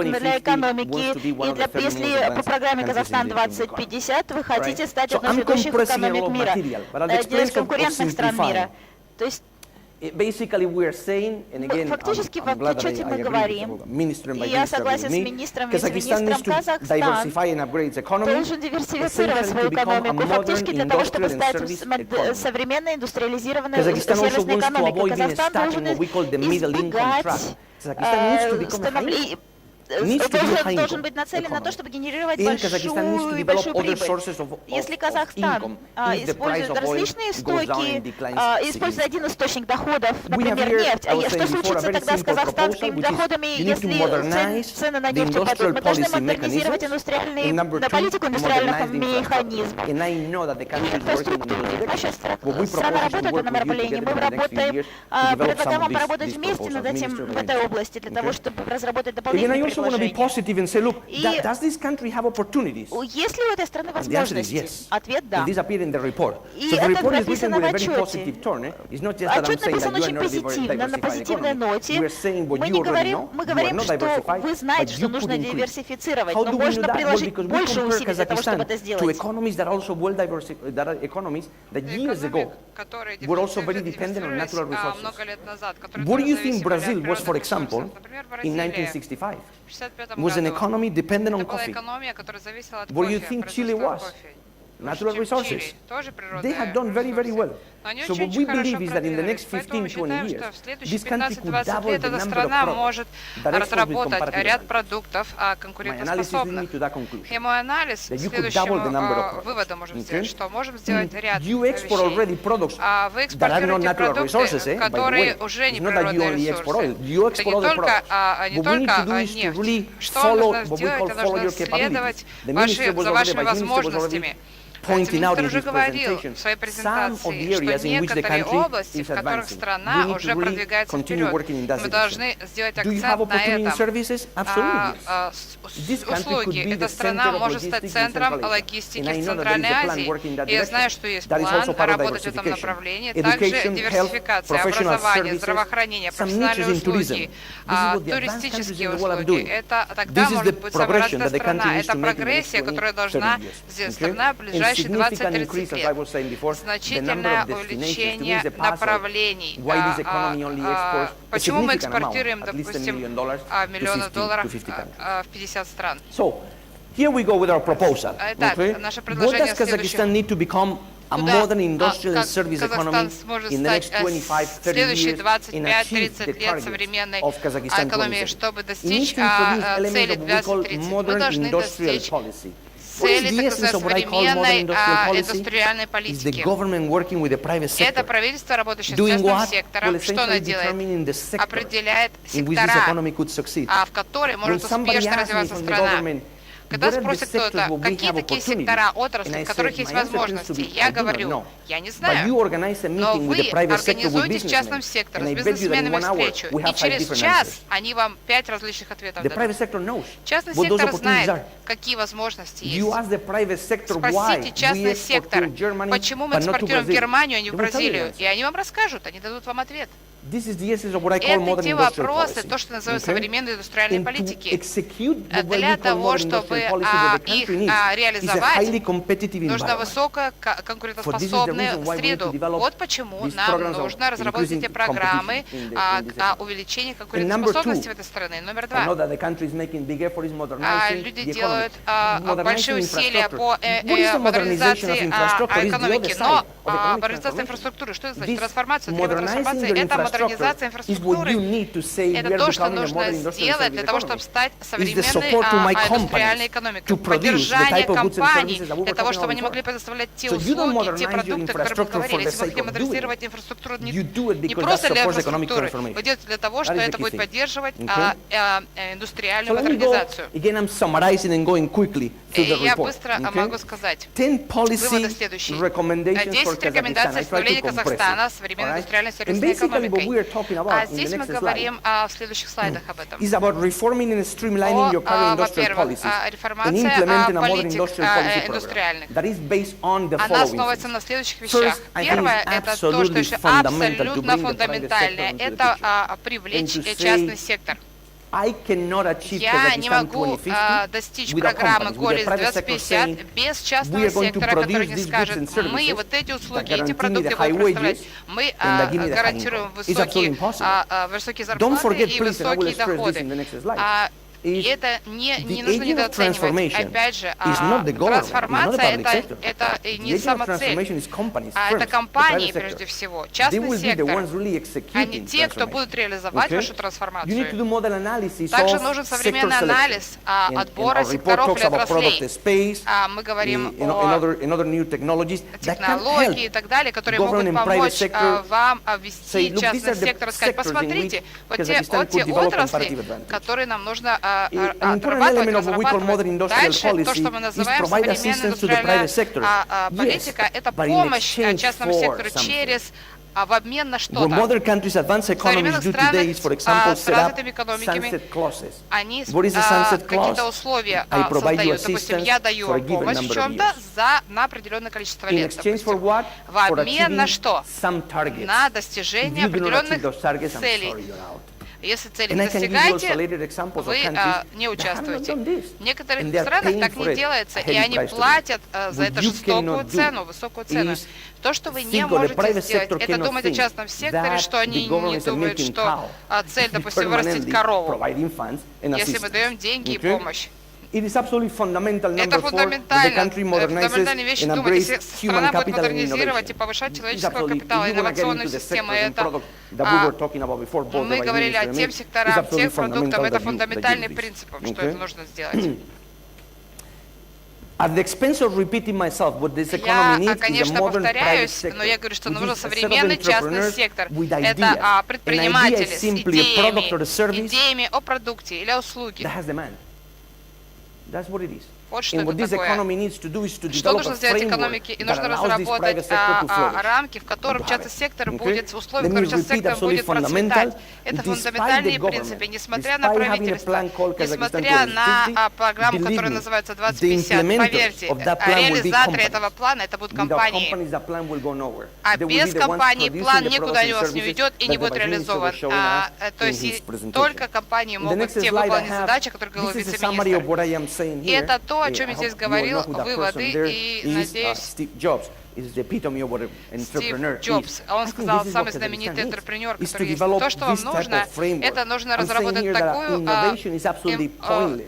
для экономики, и если по программе «Казахстан 2050» вы хотите стать одной из ведущих экономик мира, одной из конкурентных стран мира. То есть basically we are saying, and again, Фактически в I'm glad that отчете I мы agree говорим, with Minister and и я Vice Minister согласен with с me, министром и Kazakhstan needs вице-министром, to diversify and upgrade its economy, должен диверсифицировать свою экономику, фактически для того, чтобы стать современной индустриализированной сервисной экономикой. Казахстан должен избегать должен быть нацелен на то, чтобы генерировать большую прибыль. Если Казахстан использует различные истоки, использует один источник доходов, например, нефть, что случится тогда с казахстанскими доходами, если цены на нефть упадут? Мы должны модернизировать политику индустриальных механизмов, инфраструктуру. Страна работает на направлении, мы предлагаем вам поработать вместе над этим в этой области, для того, чтобы разработать дополнительные предложения. Want to be positive and say, look, does this country have opportunities? Есть ли у этой страны возможности? Yes. Ответ да. This appeared in the report. И so the это report is written написано with в a very отчете. positive tone. It's not just that I'm Отчет saying написан that you are очень not позитивно, на позитивной diversifying ноте. We're saying what Мы you не already говорим, know. мы You are говорим, not что diversified, вы знаете, but что you нужно could increase. диверсифицировать, How но do we можно do that? Well, приложить because we больше compare усилий для того, чтобы это Kazakhstan to сделать. economies that are also well diversified, that are economies that years ago were also very dependent on natural resources. What do you think Brazil was, for example, in 1965? Was an economy dependent on coffee. What do you think Chile was? Natural resources. They have done very, very well. So what we believe is that in the next 15, 20 years, this country could double the number of products that export with comparative advantage. My analysis leads me to that conclusion. И мой анализ That you could double the number of следующему выводу можем сделать, что можем сделать ряд You export already products Вы that are not экспортируете natural resources, продукты, by the way. которые уже не It's not that you природные only export oil. ресурсы. You Это export other products. не What we need to do только is to нефть. really Что follow нужно what we call сделать? Это follow нужно your capabilities. следовать The minister was за already, вашими my minister was already возможностями. pointing out in Министр уже his говорил presentation в своей some of the презентации, areas что in which the некоторые country области, is в которых advancing. страна We need уже to really продвигается continue вперед. working in that Мы direction. должны сделать Do you have акцент на opportunity in этом. services? Absolutely yes. This country could Услуги. be Эта the страна center of может стать logistics in центром Central Asia. логистики And I в know that there is Центральной a plan Азии. working in that И я знаю, direction. что есть That is план also part of работать в этом diversification. направлении. Также Education, health, диверсификация, professional образование, services, здравоохранение, some профессиональные niches in tourism. услуги, This is what the advanced countries туристические in the world are услуги. doing. Это тогда This is the может быть самая progression развитая that the country страна. needs Это to make in the next прогрессия, 20, которая 30 должна years. сделать Okay? страна в And ближайшие significant 20-30 increase, as I лет. was saying before, the number Значительное of destinations to увеличение reach the puzzle. направлений. Why this economy only exports a Почему мы significant amount, экспортируем, at least $1 допустим, million to миллиона 50 долларов to 50 countries. в 50 стран? So, here we go with our proposal. Итак, Okay? наше What предложение does Kazakhstan need to become a modern industrial and service economy in the next 25, 30 следующие years and achieve 25-30 the лет targets современной of Kazakhstan экономии, 27? чтобы It needs достичь to introduce цели elements of what we call 2030. Мы modern должны industrial достичь policy. What is цели the так essence of what I call называемой modern современной industrial policy? индустриальной Is the политики. government working with the private Это sector. правительство, работающее с Doing частным what? сектором, Well, что оно essentially делает? determining the sectors Определяет in which this сектора, economy could succeed. в которой When может somebody успешно asks me развиваться from the страна. government, Когда what are the спросит sectors кто-то, where we какие have такие opportunities? сектора, And отрасли, I в которых said, есть my answer tends to возможности, be, я I do not говорю, know. я не But знаю. you organize a Но meeting with вы the private sector with организуете с частным businessmen, сектором, and с I bet you that in бизнесменами 1 hour встречу, we и have 5 через different час answers. они вам 5 различных ответов The private дадут. sector knows Частный what those сектор opportunities знает, are. какие возможности You есть. ask the private sector why Спросите we частный export сектор, to Germany, почему мы but not to экспортируем в Brazil. Германию, а не в They will tell you the Бразилию. answer. И они вам расскажут, они дадут вам ответ. This is the essence of what I call Это modern те industrial вопросы, policy. то, что называют Okay? современной индустриальной And to политики. execute what we Для call того, modern чтобы industrial policy, what the их country needs is a реализовать, highly competitive нужна environment. высокая конкурентоспособная reason why we need to среду. develop Вот почему these нам programs of нужно разработать эти increasing программы competition in this о area. увеличении And number конкурентоспособности two, в этой стране. Номер I know два. that the country is making big efforts in modernizing Люди the делают economy. большие Modernizing усилия infrastructure. по What is the modernization of модернизации infrastructure? Is the other экономики, side но of economic модернизация transformation. инфраструктуры, что это значит? This Трансформация, modernizing трансформация, your это модернизация infrastructure is what инфраструктуры. you need to say we Это are то, что becoming a нужно modern industrial сделать для service того, чтобы economy. стать Is the современной support to my индустриальной companies экономикой. to produce the Поддержание type of goods and компаний services that we для were того, talking чтобы about они могли before. предоставлять те So you don't услуги, те modernize your продукты, о которых мы infrastructure for говорили. the Если вы sake хотите of doing it. модернизировать инфраструктуру You не do it because просто that для supports economic инфраструктуры, transformation. вы делаете для того, что That is the это key будет thing. поддерживать Okay? индустриальную So let me go, модернизацию. again, I'm summarizing and going quickly through the Я report. быстро могу сказать. 10 Выводы policy следующие. recommendations for 10 Kazakhstan. рекомендаций I try to становления compress Казахстана it. современной Alright? индустриальной And сервисной basically what we are экономикой. talking about А in the здесь мы next slide говорим в следующих слайдах об этом. is about reforming and streamlining your current industrial Во-первых, policies and реформация implementing a modern политик industrial policy program индустриальных. that is based on the Она following основывается things. на следующих вещах. First, I think Первое, it's это то, что absolutely еще fundamental to абсолютно bring the private sector фундаментальное. into the Это picture. привлечь And to частный say, сектор. Я не могу достичь программы «Голес 2050» без частного сектора, который не скажет, мы вот эти услуги, эти продукты будем поставлять, мы гарантируем высокие зарплаты и высокие доходы. И это не нужно недооценивать. Опять же, трансформация это не самоцель, а это компании прежде всего, частный сектор, а не те, кто будут реализовать вашу трансформацию. Также нужен современный анализ отбора секторов или отраслей. Мы говорим о технологии и так далее, которые могут помочь вам ввести частный сектор и сказать, посмотрите, вот те отрасли, которые нам нужно отрабатывать, разрабатывать. Дальше то, что мы называем современная индустриальная политика, это помощь частному сектору через в обмен на что-то. В современных странах с развитыми экономиками они какие-то условия создают. Допустим, я даю помощь в чем-то на определенное количество лет. Допустим. В обмен на что? На достижение определенных целей. Если цели не достигаете, вы не участвуете. В некоторых странах так не делается, и они платят за это жестокую цену, высокую цену. То, что вы не можете сделать, это думать о частном секторе, что они не думают, что цель, допустим, вырастить корову, если мы даем деньги и помощь. Это фундаментальная вещь думать, если страна будет модернизировать и повышать человеческого капитала, инновационную систему, это мы говорили о тех секторах, тех продуктах, это фундаментальный принцип, что это нужно сделать. Я, конечно, повторяюсь, но я говорю, что нужен современный частный сектор. Это предприниматели с идеями о продукте или о услуге. Вот что это такое. Что нужно сделать экономике? И нужно разработать рамки, в котором частный сектор будет, условия, в которых частный сектор будет процветать. Это фундаментальные принципы. Несмотря на правительство, несмотря на программу, которая называется 2050, поверьте, реализаторы этого плана это будут компании. А без компаний план никуда у вас не уйдет и не будет реализован. То есть только компании могут те выполнить задачи, которые говорил вице-министр. И это то, о чем я здесь говорил, выводы, и, надеюсь, Стив Джобс, он сказал, самый знаменитый интерпренер, который есть. То, что вам нужно, это нужно разработать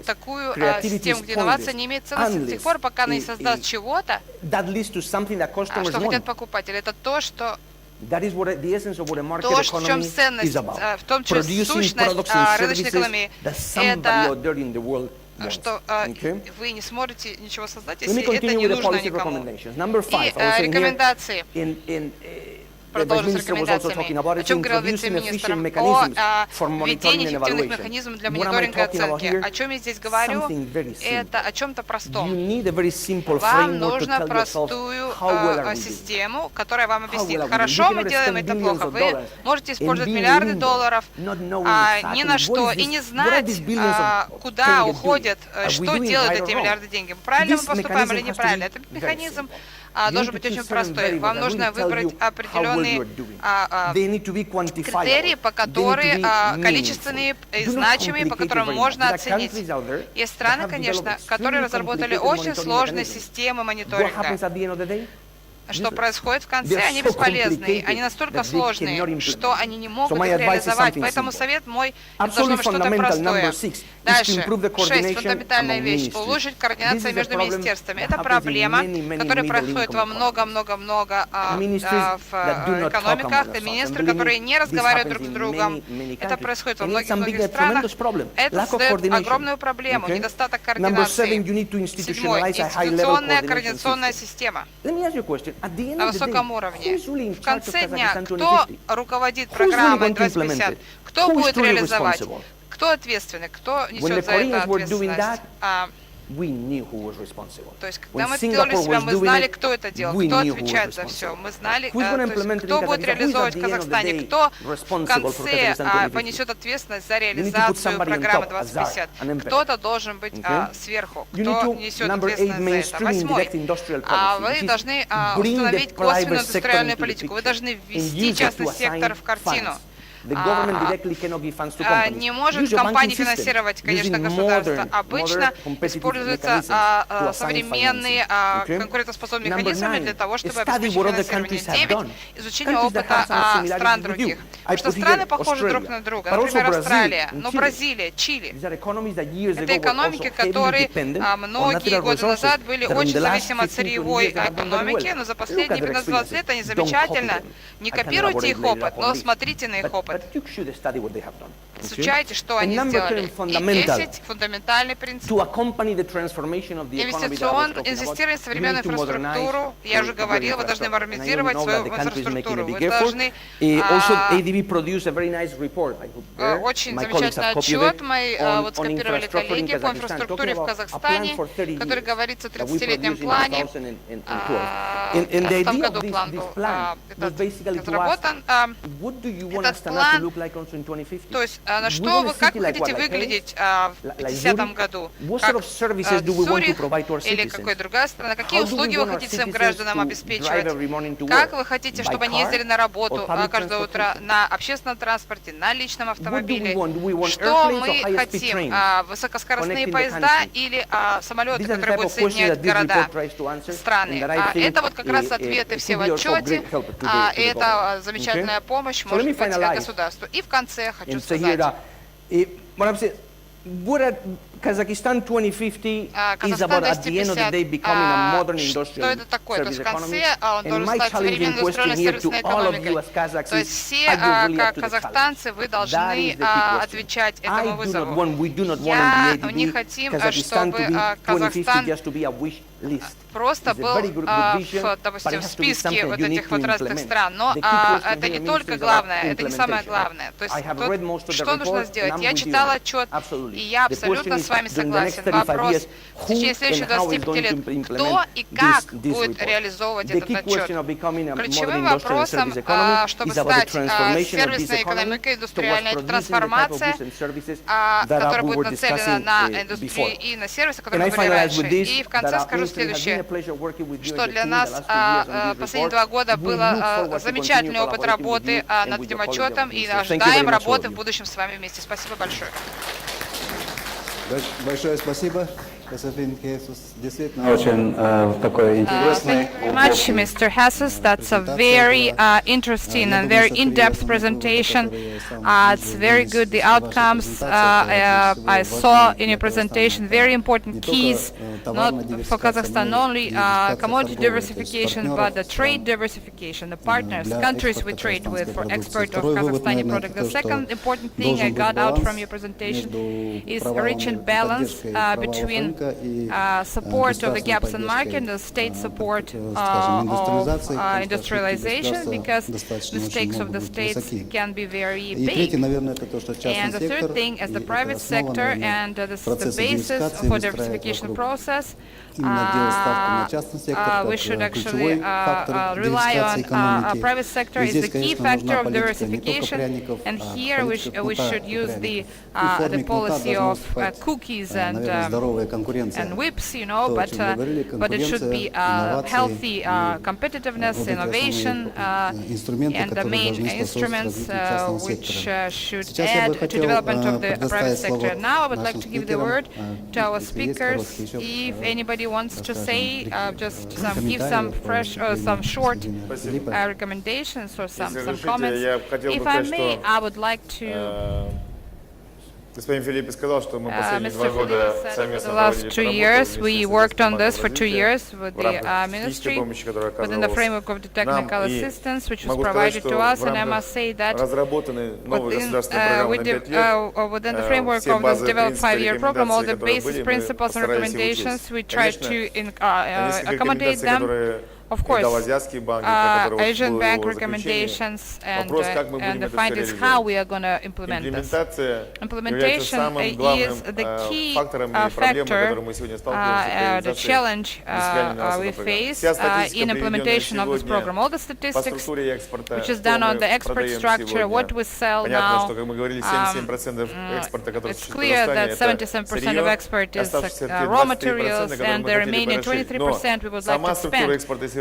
такую систему, где инновация не имеет ценности до тех пор, пока она не создаст чего-то, что хотят покупатели. Это то, что в чем ценность, в том, чем сущность рыночной экономии, это что вы не сможете ничего создать, если это не нужно никому. И рекомендации. Продолжим с рекомендациями, о чем говорил вице-министр, о введении эффективных механизмов для мониторинга и оценки. О чем я здесь говорю, это о чем-то простом. Вам нужно простую систему, которая вам объяснит, хорошо мы делаем это плохо. Вы можете использовать миллиарды долларов ни на что и не знать, куда уходят, что делают эти миллиарды денег. Правильно мы поступаем или неправильно. Этот механизм должен быть очень простой. Вам нужно выбрать определенные критерии, по которым количественные и значимые, по которым можно оценить. Есть страны, конечно, которые разработали очень сложные системы мониторинга. Что происходит в конце, они бесполезные, они настолько сложные, что они не могут их реализовать. Поэтому совет мой, это должно быть что-то простое. Дальше, 6. Фундаментальная вещь. Улучшить координацию между министерствами. Это проблема, которая происходит во много-много-много в экономиках. Это министры, которые не разговаривают друг с другом. Это происходит во многих странах. Это создает огромную проблему, недостаток координации. 7. Институционная координационная система. На высоком уровне. В конце дня, кто руководит программой 2050, кто будет реализовать, кто ответственный, кто несет за это ответственность. То есть, когда мы делали себя, мы знали, кто это делал, кто отвечает за все. Мы знали, кто будет реализовывать в Казахстане, кто в конце понесет ответственность за реализацию программы 2050. Кто-то должен быть сверху, кто несет ответственность за это. 8. Вы должны установить косвенную индустриальную политику. Вы должны ввести частный сектор в картину. Не может компания финансировать, конечно, государство. Обычно используются современные конкурентоспособные механизмы для того, чтобы обеспечить финансирование. 9. Изучение опыта стран других. Потому что страны похожи друг на друга. Например, Австралия, но Бразилия, Чили. Это экономики, которые многие годы назад были очень зависимы от сырьевой экономики, но за последние 15-20 лет они замечательно. Не копируйте их опыт, но смотрите на их опыт. Изучайте, что они сделали. И 10. Фундаментальный принцип. Инвестирование в современную инфраструктуру. Я уже говорил, вы должны модернизировать свою инфраструктуру. Вы должны... Очень замечательный отчет мы вот скопировали коллеги по инфраструктуре в Казахстане, который говорится о 30-летнем плане. В том году план был разработан. Этот план, то есть на что вы, как вы хотите выглядеть в 50-м году, как Цюрих или какая другая страна, какие услуги вы хотите своим гражданам обеспечивать, как вы хотите, чтобы они ездили на работу каждое утро на общественном транспорте, на личном автомобиле, что мы хотим, высокоскоростные поезда или самолеты, которые будут соединять города, страны. Это вот как раз ответы все в отчете, и это замечательная помощь может быть государству. И в конце хочу сказать, Казахстан 2050 is about at the end of the day becoming a modern industrial service economy. And my challenging question here to all of you as Kazakhs то есть is, все, are you really up как to the казахстанцы, вы должны отвечать этому вызову. We do not want Я in не the хотим, Kazakhstan to чтобы be 2050 Казахстан just to be a wish list. просто был, допустим, в списке вот этих вот разных стран. Но это не только главное, это не самое главное. То есть тут, что нужно сделать? Я читала отчет, и я абсолютно с вами согласен. Вопрос в течение следующих 25 лет, кто и как будет реализовывать этот отчет. Ключевым вопросом, чтобы стать сервисной экономикой, индустриальной, это трансформация, которая будет нацелена на индустрию и на сервисы, которые мы говорили раньше. И в конце скажу следующее, что для нас последние 2 года было замечательный опыт работы над этим отчетом, и ожидаем работы в будущем с вами вместе. Спасибо большое. Большое спасибо. Действительно очень такой интересный. Thank you very much, Mr. Hasses. That's a very interesting and very in-depth presentation. It's very good, the outcomes I saw in your presentation, very important keys, not for Kazakhstan only, commodity diversification, but the trade diversification, the partners, countries we trade with for export of Kazakhstani product. The second important thing I got out from your presentation is reaching balance between support of the gaps in market and the state support of industrialization, because mistakes of the states can be very big. And the third thing is the private sector, and this is the basis for diversification process. We should actually rely on private sector is the key factor of diversification, and here we should use the policy of cookies and whips, you know, but it should be healthy competitiveness, innovation, and the main instruments which should add to development of the private sector. Now I would like to give the word to our speakers. If anybody wants to say, just give some fresh or some short recommendations or some comments. If I may, I would like to. Господин Филипп сказал, что мы последние 2 Mr. года Philippe said совместно the last 2 years we worked on this for 2 years with the ministry within the framework of the technical assistance which was provided to us, and I must say that within the framework of this developed 5-year program, all the basic principles and recommendations, we tried to accommodate them. Of course, Asian Bank recommendations, and the find is how we are going to implement this. Implementation is the key factor, the challenge we face in implementation of this program. All the statistics which is done on the export structure, what we sell now, it's clear that 77% of export is raw materials, and the remaining 23% we would like to spend.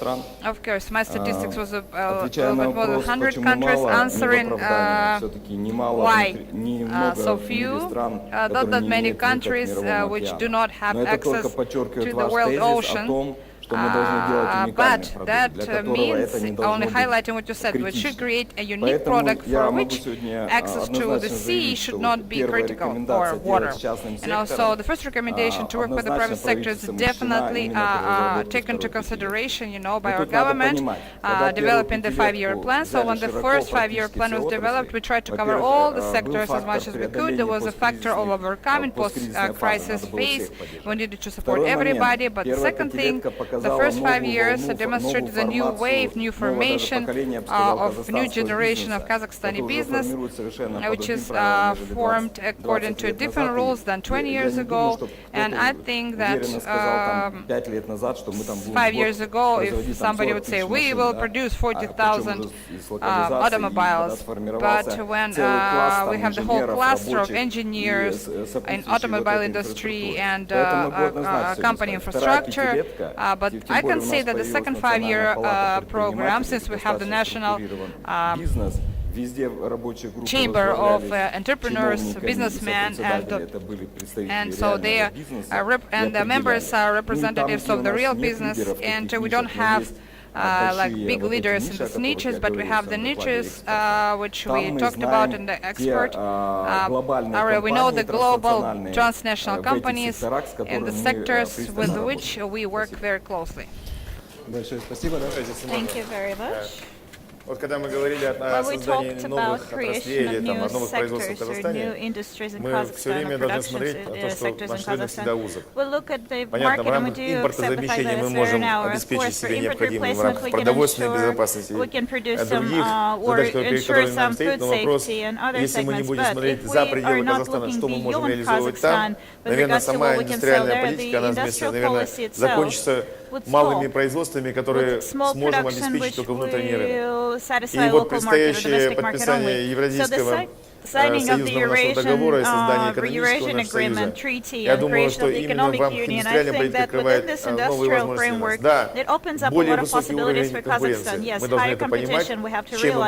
стран. Of course, my statistics was a little Отвечая на bit more than вопрос, 100 почему countries, мало, не в answering оправдании, все-таки немало, why немного so в мире few, стран, not которые that не many имеют выход к countries Мировому which океану. do not have Но это только access подчеркивает to the ваш world тезис о ocean. том, что мы должны делать уникальный But продукт, that для которого это не means должно only быть highlighting what you said. We should критично. create a unique Поэтому product я for могу which сегодня access to the однозначно sea заявить, should что not be первая critical, or рекомендация water. делать с частным And also, сектором the first recommendation to work with the private sector is правительством definitely taken into consideration, by our government, developing the 5-year plan. So when the first 5-year plan was developed, we tried to cover all the sectors as much as we could. There was a factor of overcoming post-crisis phase. We needed to support everybody. But the second thing, the first 5 years demonstrated a new wave, new formation of new generation of Kazakhstani business, which is formed according to different rules than 20 years ago. And I think that 5 years ago, if somebody would say, we will produce 40,000 automobiles, but when we have the whole cluster of engineers in automobile industry and company infrastructure, but I can say that the second 5-year program, since we have the national chamber of entrepreneurs, businessmen, and so they are and the members are representatives of the real business, and we don't have like big leaders in these niches, but we have the niches which we talked about in the expert area. We know the global transnational companies in the sectors with which we work very closely. Thank you very much. Вот когда мы говорили о создании новых отраслей или там, новых производств в Казахстане, мы все время должны смотреть на то, что наш рынок всегда узок. Понятно, в рамках импортозамещения мы можем обеспечить себе необходимый в рамках продовольственной безопасности, других задач, которые перед которыми нам стоит, но вопрос, если мы не будем смотреть за пределы Казахстана, что мы можем реализовывать там, наверное, сама индустриальная политика, она вместо, наверное, закончится малыми производствами, которые сможем обеспечить только внутренний рынок. И вот предстоящее подписание Евразийского союзного нашего договора и создание экономического союза. Я думаю, что именно в рамках индустриальной политики открывает новые возможности для нас. Да, более высокий уровень конкуренции. Мы должны это понимать, с чем мы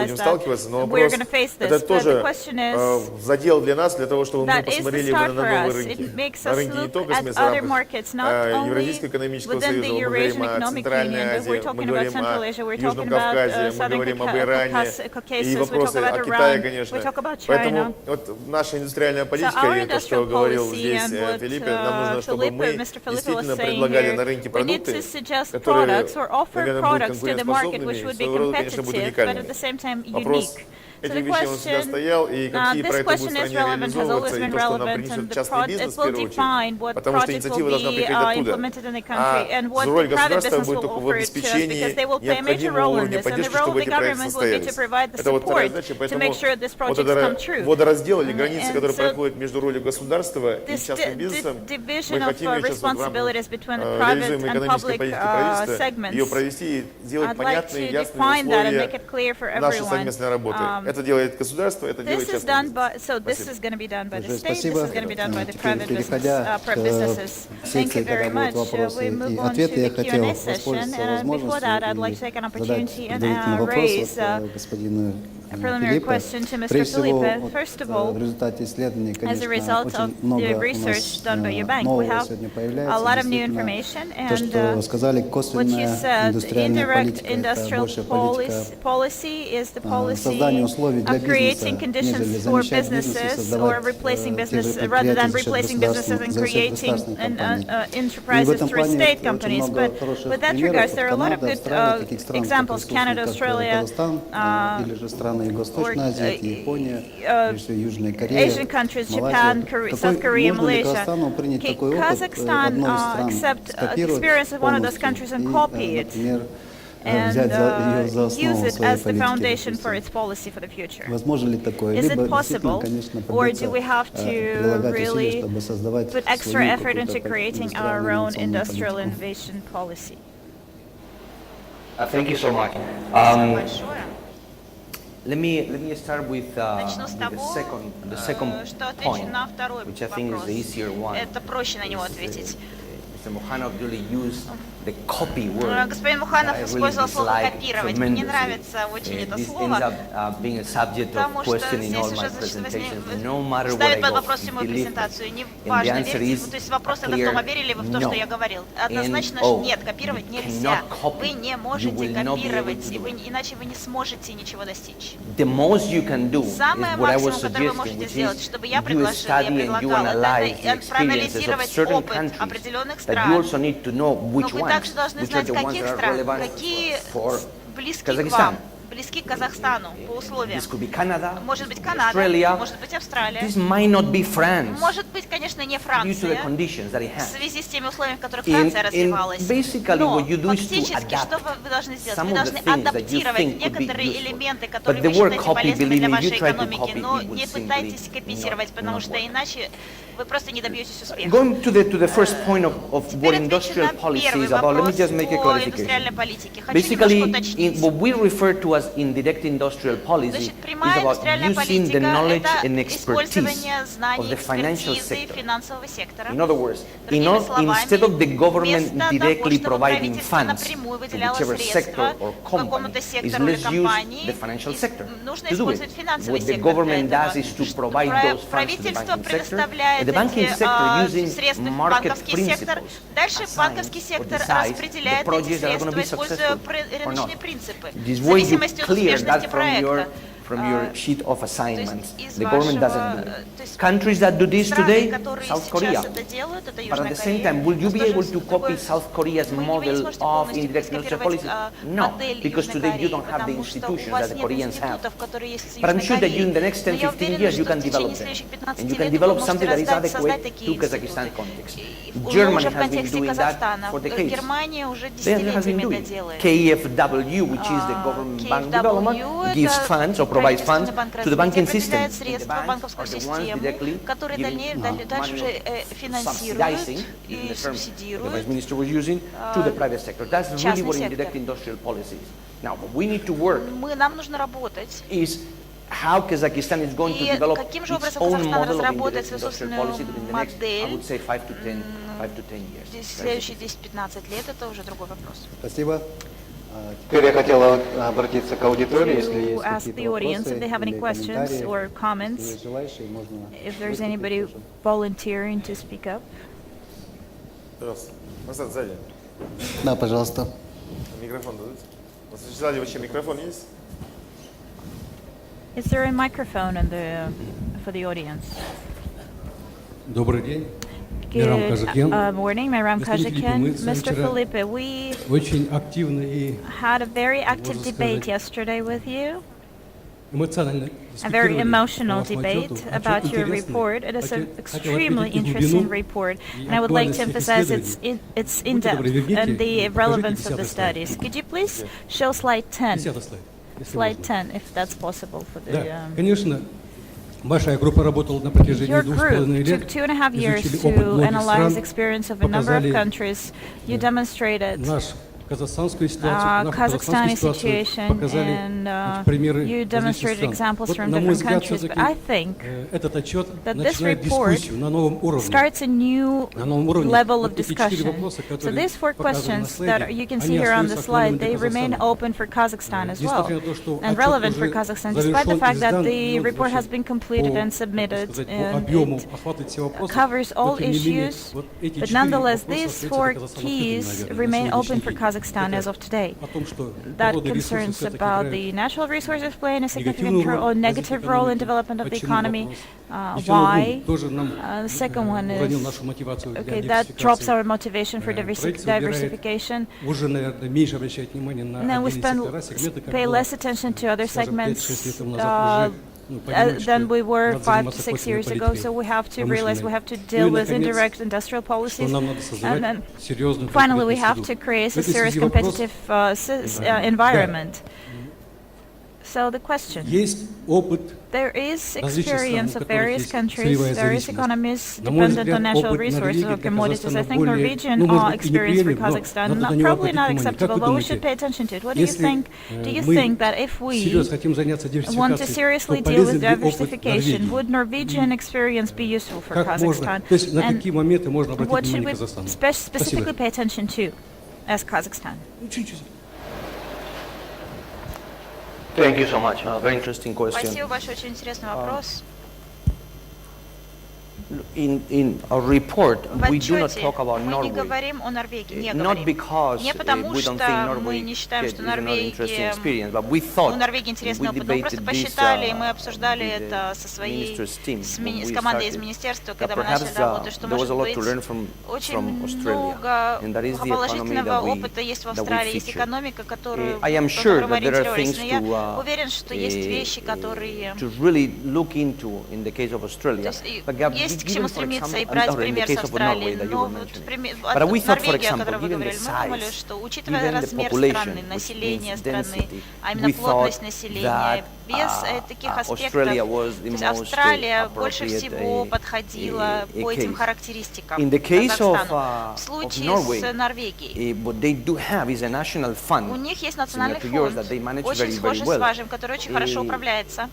будем сталкиваться, но вопрос, это тоже задел для нас, для того, чтобы мы посмотрели на новые рынки. На рынке не только в Евразийского экономического союза, мы говорим о Центральной Азии, мы говорим о Южном Кавказе, мы говорим об Иране, и вопросы о Китае, конечно. Поэтому вот наша индустриальная политика, и то, что говорил здесь Филиппе, нам нужно, чтобы мы действительно предлагали на рынке продукты, которые, наверное, будут конкурентоспособными, и своего рода, конечно, будут уникальными. Вопрос этих вещей он всегда стоял, и какие проекты будут в стране реализовываться, и то, что нам принесет частный бизнес в первую очередь, потому что инициатива должна приходить оттуда. А роль государства будет только в обеспечении необходимого уровня поддержки, чтобы эти проекты состоялись. Это вот вторая задача, поэтому вот это водораздел или границы, которые проходят между ролью государства и частным бизнесом, мы хотим ее сейчас в рамках реализуемой экономической политики правительства ее провести и сделать понятные и ясные условия нашей совместной работы. Это делает государство, это делает частное бизнес. Спасибо. Теперь, переходя к секции, когда будут вопросы и ответы, я хотел воспользоваться возможностью и задать предварительный вопрос господину preliminary question to Mr. Felipe. First of all, as a result of the research done by your bank, we have a lot of new information, and what you said, indirect industrial policy is the policy of creating conditions for businesses or replacing business, rather than replacing businesses and creating enterprises through state companies. But with that regards, there are a lot of good examples, Canada, Australia, Asian countries, Japan, South Korea, Malaysia. Can Kazakhstan accept experience of one of those countries and copy it and use it as the foundation for its policy for the future? Is it possible, or do we have to really put extra effort into creating our own industrial innovation policy? Thank you so much. Let me start with the second point, which I think is the easier one. Mr. Mukhanov really used the copy word. Господин that Муханов I really использовал слово dislike «копировать». Мне tremendously. нравится очень это This слово, ends up being a subject of потому что question in all здесь my уже presentations, no matter what I ставит под go. вопрос всю мою Believe me. презентацию. And the Неважно, answer верите, is то есть вопрос a это в clear том, верили ли вы в то, no. что я говорил. Однозначно No. нет, копировать You нельзя. cannot copy. Вы не You можете will not be able копировать, to и do it. иначе вы не сможете ничего достичь. The most you can do is Самое what I was максимум, которое вы suggesting, можете which сделать, is чтобы я you предложила, я study and you предлагала, analyze the это experiences of проанализировать certain опыт countries, определенных but you стран. also need to know Но which вы ones, также должны which are знать, the ones каких that are стран, relevant какие for близки к Kazakhstan. вам, близки к Казахстану по условиям. This could be Canada, Может быть, this could be Канада, Australia. может быть, Австралия. This might not be France Может быть, конечно, не due to the Франция, conditions that it в has. связи с теми условиями, в которых Франция And развивалась. basically Но what you do is to фактически, что adapt вы должны сделать? some Вы of the должны things that you адаптировать think could be некоторые useful. элементы, But которые the вы word считаете copy, полезными believe для me, you вашей try to экономики, copy, но it will не simply пытайтесь копировать, not потому что work. иначе вы просто не добьетесь успеха. Going to the first point of what Теперь отвечу industrial на policy первый is about, let me вопрос just make a по индустриальной clarification. политике. Хочу Basically, немножко уточнить. what we refer to as indirect industrial policy Значит, is прямая about индустриальная using the политика – knowledge это and expertise использование of знаний, the financial экспертизы sector. финансового сектора. In other words, Другими словами, instead of the government вместо того, directly чтобы providing правительство funds напрямую to выделяло whichever средства sector or company, какому-то is сектору или let's use компании, the financial sector нужно to do использовать it. финансовый What the сектор government для does этого. is to provide those funds to the Правительство banking sector. предоставляет The banking sector эти using средства в market банковский сектор. principles Дальше assigns банковский or сектор decides распределяет the эти projects that are going to средства, be используя successful or рыночные not. принципы, This в way you зависимости от clear успешности that проекта. from your sheet of assignments. из The government вашего, doesn't do то it. есть Countries that do this страны, today, которые South сейчас Korea. это делают, это But at Южная the same Корея. time, will you be Но able что to же copy такое? South Korea's Вы не model сможете of полностью indirect industrial скопировать policy? No, модель because Южной today you Кореи, don't have the потому что у institutions вас that the нет Koreans have. институтов, которые есть в But I'm Южной sure that you in the Корее. next Но 10, я 15 уверена, years you что can в течение develop them. следующих 15 And you can лет вы develop можете something that is создать adequate такие to Kazakhstan институты. context. Но Germany уже в has been контексте doing that Казахстана. for decades. Германия уже They have been десятилетиями doing это делает. KfW, which is the government bank development, gives funds or provides funds to the banking system. Определяет And the средства banks банковскую are the ones систему, directly которые giving дальше уже money, финансируют subsidizing, и using the term the субсидируют Vice Minister was using, to the private sector. That's really частный what сектор. indirect industrial policy is. Now, what we need to work Нам нужно работать. is how Kazakhstan is going to И develop каким же its образом own Казахстан model of разработает indirect свою industrial собственную policy in the next, I модель would say, 5 to 10 years. следующие 10-15 лет, это уже другой вопрос. Спасибо. Теперь я хотела обратиться к аудитории, если есть ask the какие-то audience вопросы if they have any или questions комментарии. or comments. Если желающие, можно If there's выступить anybody тоже. volunteering to speak up. Пожалуйста. Назад, сзади. Да, пожалуйста. Микрофон дадите? У нас сзади вообще микрофон есть? Is there a microphone for the audience? Добрый день. Мирам Good Кажикян. morning, Myram Господин Филиппе, Kajikian. мы Mr. вчера Felipe, we очень активно и had a very active Можно debate сказать, yesterday with you. эмоционально A very дискутировали emotional по вашему debate отчету. about Отчет your интересный. report. It is an Хотел extremely отметить и interesting глубину, report, и and I would like to актуальность emphasize исследований. its Будьте in-depth добры, верните, and the покажите relevance of the 10-й слайд. studies. Could you please show slide 10? 10-й слайд. если Slide можно. 10, if that's possible for the... Да, конечно, большая группа работала на протяжении Your 2,5 group лет. took 2.5 years Изучили опыт to многих analyze стран, experience of a number of показали countries. You demonstrated нашу казахстанскую ситуацию, нашу Kazakhstani казахстанскую ситуацию, situation, показали and примеры you различных demonstrated стран. examples Вот, from на мой different взгляд, countries. But все-таки I think этот отчет that this начинает report дискуссию на новом уровне. starts a new На новом уровне. level of Вот эти 4 discussion. вопроса, So которые these 4 показаны на questions слайде, that you can они see here on the остаются slide, актуальными they для remain Казахстана. open for Kazakhstan as well, Несмотря на то, что and отчет relevant for уже Kazakhstan, despite the завершен, fact that издан, the ну, report has значит, been completed по, and так submitted, сказать, по and объему it охватывает все вопросы, covers но all тем не менее, issues, вот эти but 4 nonetheless, вопроса these остаются 4 для Казахстана keys открытыми, наверное, remain на open for сегодняшний день. Kazakhstan as of today. О том, что That природные ресурсы concerns все-таки about играют the natural resources playing a significant негативную or роль в negative развитии role in экономики. development of the Почему economy. вопрос? Why? Нефтяной бум тоже нам The second one уронил is, нашу мотивацию для okay, that drops диверсификации. our motivation for Правительство выбирает diversification. уже, наверное, меньше обращать внимание на And then we отдельные сектора, сегменты, как pay было, less attention to other скажем, 5-6 segments лет тому назад уже, ну, понимаем, что than we were надо 5 to заниматься 6 косвенной years ago. политикой, So we have to realize we have to deal Ну и, with наконец, indirect industrial что policies. нам надо And создавать then серьезную finally, we have конкурентную to create среду. a В этой serious связи вопрос competitive environment. So the question, Есть опыт there is различных стран, experience у of которых various есть countries, сырьевая various зависимость. economies На мой dependent on взгляд, natural опыт resources Норвегии or для commodities. I Казахстана think более, Norwegian может быть, и experience for неприемлем, Kazakhstan но not, надо на него probably обратить not внимание. Как acceptable, вы but we думаете, should pay attention to it. What do you если think? Do you мы think that if we всерьез хотим заняться want to диверсификацией, seriously то deal полезен with ли опыт diversification, Норвегии? would Norwegian experience be useful for Как можно, Kazakhstan? то есть на And какие моменты можно обратить what should внимание we Казахстану? specifically Спасибо. pay attention to as Kazakhstan? Чуть-чуть. Thank you so much. Very interesting question. Спасибо большое, очень интересный вопрос. In our report, В we do not отчете talk about мы не Norway. говорим о Норвегии, не Not говорим. because Не потому, we don't что think мы Norway не считаем, что is another interesting Норвегия, experience, but we thought у Норвегии интересный we опыт, но мы просто debated посчитали, и this мы обсуждали with the это со своей, minister's team when с we командой из started. министерства, That когда мы начали perhaps работать, что, there was может a lot быть, to learn from очень Australia, много and that is the economy положительного that опыта есть в we Австралии, есть feature. экономика, которую, I am на sure которую мы that there are ориентировались, things но я to уверен, что есть вещи, которые... to really look into in the case of Australia. То есть But есть к given, чему for стремиться и example, брать or in the пример case с of Norway Австралии. that you Но were вот mentioning. от But we thought, for Норвегии, о example, которой вы given the говорили, мы думали, size, что учитывая given the размер population, страны, which население means страны, density, а именно we плотность thought населения, that, без таких аспектов, Australia was the то есть most Австралия больше appropriate, всего подходила по этим case. характеристикам In the case of, Казахстану. В случае Norway, с Норвегией, what they do have is a national fund, у них есть similar национальный to yours, фонд, that they manage очень very, схожий very с well. вашим, который очень хорошо управляется.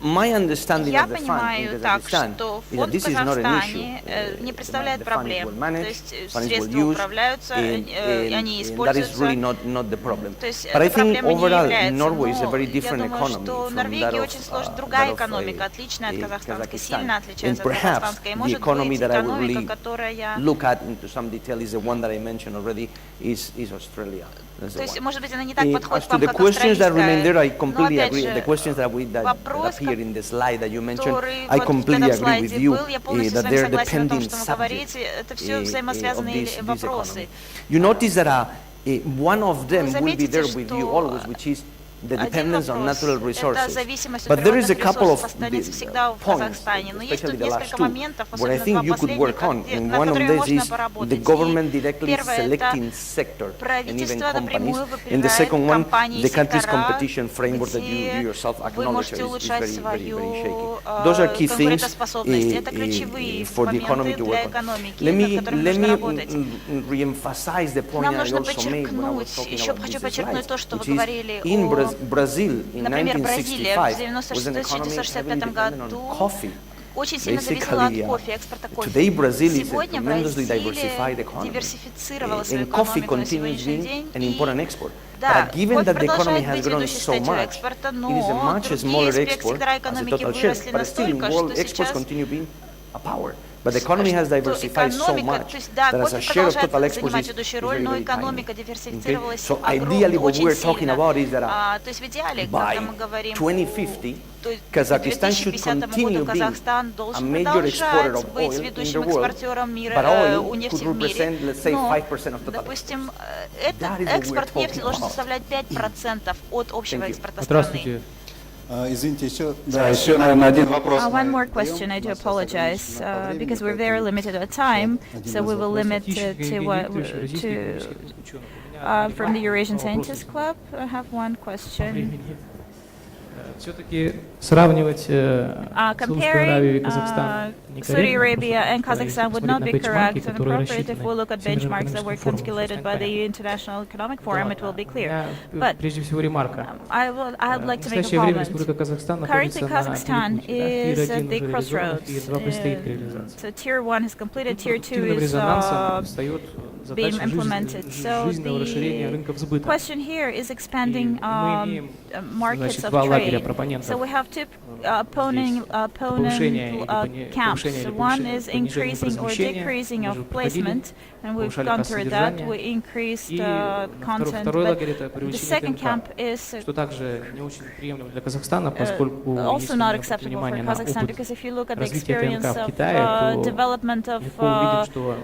My understanding Я of the fund in понимаю так, Kazakhstan что is that фонд в this is not an Казахстане issue. не представляет The fund is проблем. well То managed, есть fund is well средства used, управляются, они and that is используются. really not the problem. То есть But I это think проблемой не overall является. Norway is a Но very я different думаю, economy что from Норвегия that очень сложная, of другая экономика, отличная от казахстанской, сильно Kazakhstan. отличается And от perhaps казахстанской. И the может economy быть, that I would экономика, really которая... look at into some detail is the one that I mentioned already, is Australia. That's То the есть, one. может быть, она не так подходит As к to вам, the как questions that remain there, I австралийская. Но completely опять agree. же, The questions that вопрос, appear in the slide that you mentioned, который I вот в completely этом agree with слайде you был, я полностью с that вами they're согласен о том, dependent что вы subjects говорите. Это все of взаимосвязанные this вопросы. economy. You notice that one of them Вы will be there заметите, with you что always, which is the один dependence on вопрос natural – это resources. зависимость But от there is a природных couple ресурсов of останется всегда в points, Казахстане. Но есть especially тут the last несколько two, моментов, where I особенно think два you could work on. последних, And над one of которыми these можно is поработать. the government И directly первое – это selecting sector and even правительство companies. напрямую And the second выбирает one, компании the country's сектора, competition framework that you где yourself вы acknowledge можете is улучшать very, very, свою very shaky. Those are key things конкурентоспособность. Это ключевые for the economy моменты to для work on. экономики, Let над которыми нужно работать. me re-emphasize the point Нам I нужно also made when I was подчеркнуть, talking еще about хочу these подчеркнуть slides, то, что вы which is говорили in о, Brazil in например, Бразилия в 1965 was an economy heavily 1965 dependent on году coffee. очень сильно зависела от Basically, кофе, экспорта кофе. today Brazil is a Сегодня tremendously Бразилия diversified economy. диверсифицировала свою And coffee экономику на continues сегодняшний being день. an И important export. да, But given кофе that the economy продолжает has быть grown ведущей so статью much, экспорта, it is a но much другие smaller аспекты export сектора as a экономики total share. выросли But still, настолько, world что exports сейчас continue being a power. But the economy has diversified so экономика, much то есть да, that as кофе a share of total продолжает exports занимать is ведущую very, роль, но very экономика tiny. диверсифицировалась So ideally what очень we're talking сильно. about is that То есть в идеале, когда by мы говорим 2050, то есть к Kazakhstan should 2050 continue году being Казахстан a должен major exporter продолжать of быть oil in ведущим the world, экспортером but мира, oil у нефти could в мире. represent, let's say, Но, 5% of total. допустим, That этот is what экспорт we're нефти talking должен about. составлять 5% от общего Thank you. экспорта страны. Здравствуйте. Извините, еще... Да, еще, наверное, один вопрос. One more question. I do apologize because we're very limited on time, so we will limit it to from the Eurasian Scientists Club. I have one question. Все-таки сравнивать Саудовскую Аравию и Казахстан Saudi Arabia and Kazakhstan would not be correct and которые appropriate if we look at benchmarks that were calculated by the International Economic Forum. It will be clear. But прежде всего ремарка. I'd like to В make a настоящее время comment. Республика Казахстан Currently, находится на Kazakhstan перепутье. is Тир 1 at the уже реализован, crossroads. Тир 2 предстоит к реализации. So Tier 1 is completed, Tier 2 Конструктивным is резонансом встает being задача implemented. So жизненного расширения the рынков сбыта. question here is expanding markets значит, of два лагеря trade. пропонентов. So we have two opponent camps. One is increasing or decreasing of placement, and we've gone through that. We increased content. Второй But лагерь это the привлечение second ТНК, camp is что также не очень приемлемо для Казахстана, поскольку also если not мы acceptable обратим for внимание на Kazakhstan, опыт because if you look at the развития experience ТНК в of Китае, то development of легко увидим, что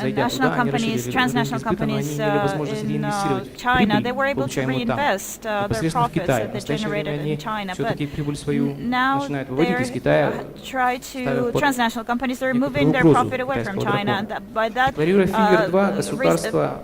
зайдя national туда, они companies, расширили рынки transnational сбыта, но они companies имели возможность in реинвестировать China, they were прибыль, able to получаемую там, reinvest their непосредственно в profits Китае. that В they настоящее время generated in они China. все-таки But прибыль свою now начинают выводить из Китая, try to под transnational companies are некоторую moving their угрозу profit away from китайского China. дракона. By that, Декларируя фигер 2, государство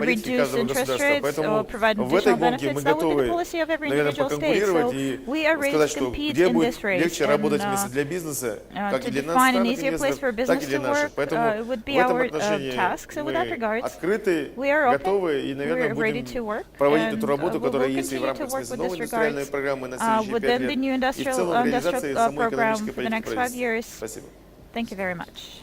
политики reduce каждого interest государства. rates or Поэтому provide в этой additional гонке мы benefits, that would be the готовы, policy of every наверное, individual state. поконкурировать So и we are ready сказать, to что compete где in будет this race легче работать and вместе для бизнеса, как и to для нас, define an страны easier place for инвесторов, так и business для to наших. work Поэтому would в be этом our отношении task. So with that мы regards, открыты, we are open, готовы и, наверное, we're ready будем to work, проводить and эту работу, we которая will есть и в continue to рамках work смысле with новой this индустриальной regards программы на следующие 5 within the лет new и в industrial целом реализации самой program экономической for the политики next 5 правительства. years. Спасибо. Thank you very much.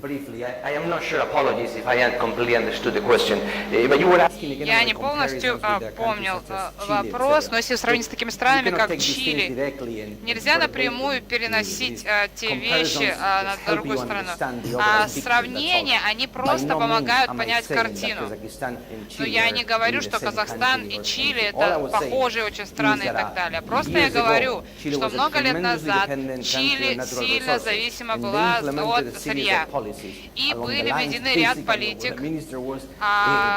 briefly, I am not sure, apologies if I hadn't completely understood the question, but you were asking again Я about не the полностью comparisons with the помнил countries such as Chile, вопрос, etc. но если сравнить с такими You странами, cannot как take these things Чили, directly and нельзя verbatim. напрямую переносить те Comparisons вещи just на help другую you страну. understand the А overall picture, сравнения, that's all. они By просто no means помогают am I понять saying that картину. Kazakhstan and Но Chile я are не говорю, really the что same Казахстан country и or Чили anything. All I это was saying похожие очень страны is и that, так далее. Просто years я ago, говорю, Chile что was a много лет tremendously назад dependent country on Чили natural сильно resources, зависима and they была implemented от a series сырья. of policies И along the были lines, введены ряд basically, of what политик. the minister was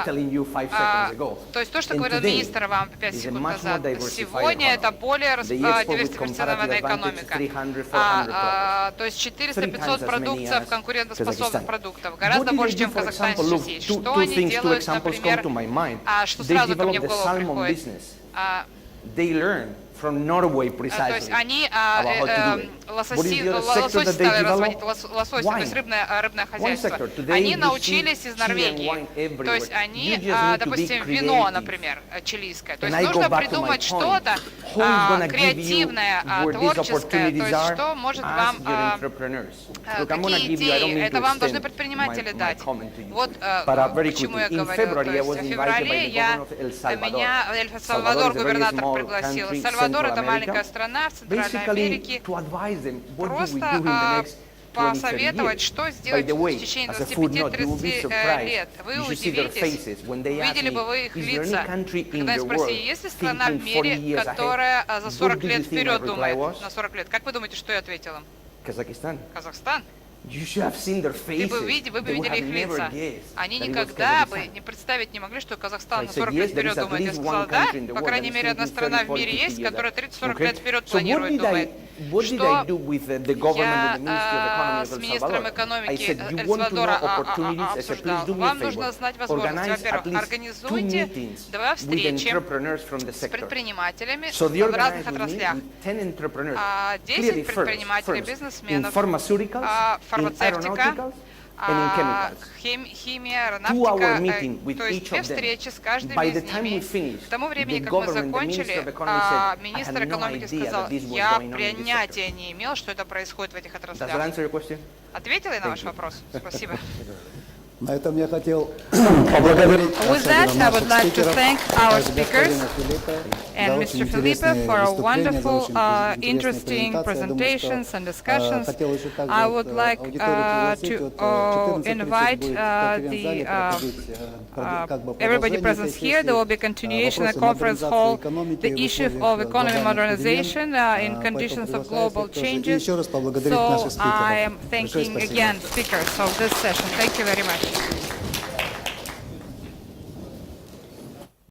telling you 5 А, seconds ago. то есть то, что And говорил today министр вам 5 is a секунд much more назад, diversified сегодня это economy. более They export with диверсифицированная comparative advantage экономика. 300, 400 products. То есть 400-500 Three times as many продуктов, as конкурентоспособных Kazakhstan. продуктов, гораздо What did больше, they do, чем в for Казахстане example? сейчас Look, есть. two Что они things, two делают, examples come например, to my mind. что They сразу ко мне developed в the голову salmon приходит? business. They learned from Norway То precisely есть они about how to do it. What is the other лосось sector that they стали разводить, developed? лосось, то Wine. есть рыбное One хозяйство. sector. Today Они you научились see из Chilean wine Норвегии. everywhere. То есть You они, just need to be допустим, вино, creative. например, чилийское. То And есть I go нужно back to my придумать point. что-то Who is gonna give you креативное, where these творческое, то opportunities есть are? что может Ask вам, your entrepreneurs. Look, I'm gonna какие give you, I don't идеи, mean это to вам должны extend предприниматели my дать. comment to you. Вот But very почему я quickly, in говорю. То February I was есть в invited by феврале the governor of El Salvador. меня Сальвадор, is a very губернатор, small пригласил. country, Сальвадор Central это маленькая America. страна в Центральной Basically, Америке. to advise them what do we Просто do in the next 20, 30 посоветовать, years. что By сделать the way, в течение as a footnote, you will be 25-30 surprised. лет. Вы You should see their удивитесь, faces when they ask увидели бы вы me, их is there лица, any country in когда я the спросили, world есть ли страна в thinking 40 мире, years ahead? которая за 40 What do you лет think my вперед reply думает, was? на 40 лет? Как вы думаете, что я ответила? Kazakhstan. Казахстан. You should have seen their faces. Вы бы They would видели have их never лица. guessed Они that it was никогда бы Kazakhstan. не представить не могли, что Казахстан I на said, 40 лет yes, there вперед is at думает. Я least сказала, one да, country in the по world крайней that is мере, одна thinking страна 30, в мире 40, есть, 50 которая years. 30-40 Okay? лет вперед So планирует, думает. what did I do with the government, with the Ministry of Economy Я of с El министром Salvador? I экономики said, you Эль want to know Сальвадора opportunities? I said, please обсуждал. do me a Вам favor. нужно знать возможности. Organize at Во-первых, least 2 организуйте meetings 2 with встречи entrepreneurs from the с sector. предпринимателями So they в разных organized with me отраслях. with 10 entrepreneurs. 10 Clearly, предпринимателей, first, in бизнесменов, pharmaceuticals, in фармацевтика, aeronautics, and in chemicals. химия, 2-hour аэронавтика, meeting with то есть each 2 of them. встречи с каждым By из the time we ними. finished, К тому времени, the как мы government, the Minister закончили, of Economy said, I министр had no экономики idea сказал, that this was я going on in this понятия не имел, что это происходит в этих Does that отраслях. answer your question? Ответила я на ваш вопрос? Спасибо. На этом я хотел поблагодарить With that, I would like to thank our speakers and and Mr. Felipe for a wonderful, interesting presentations and discussions. I would like to invite everybody present here. There will be continuation in the conference hall, the issue of economy modernization in conditions of global changes. So I am thanking again speakers of this session. Thank you very much.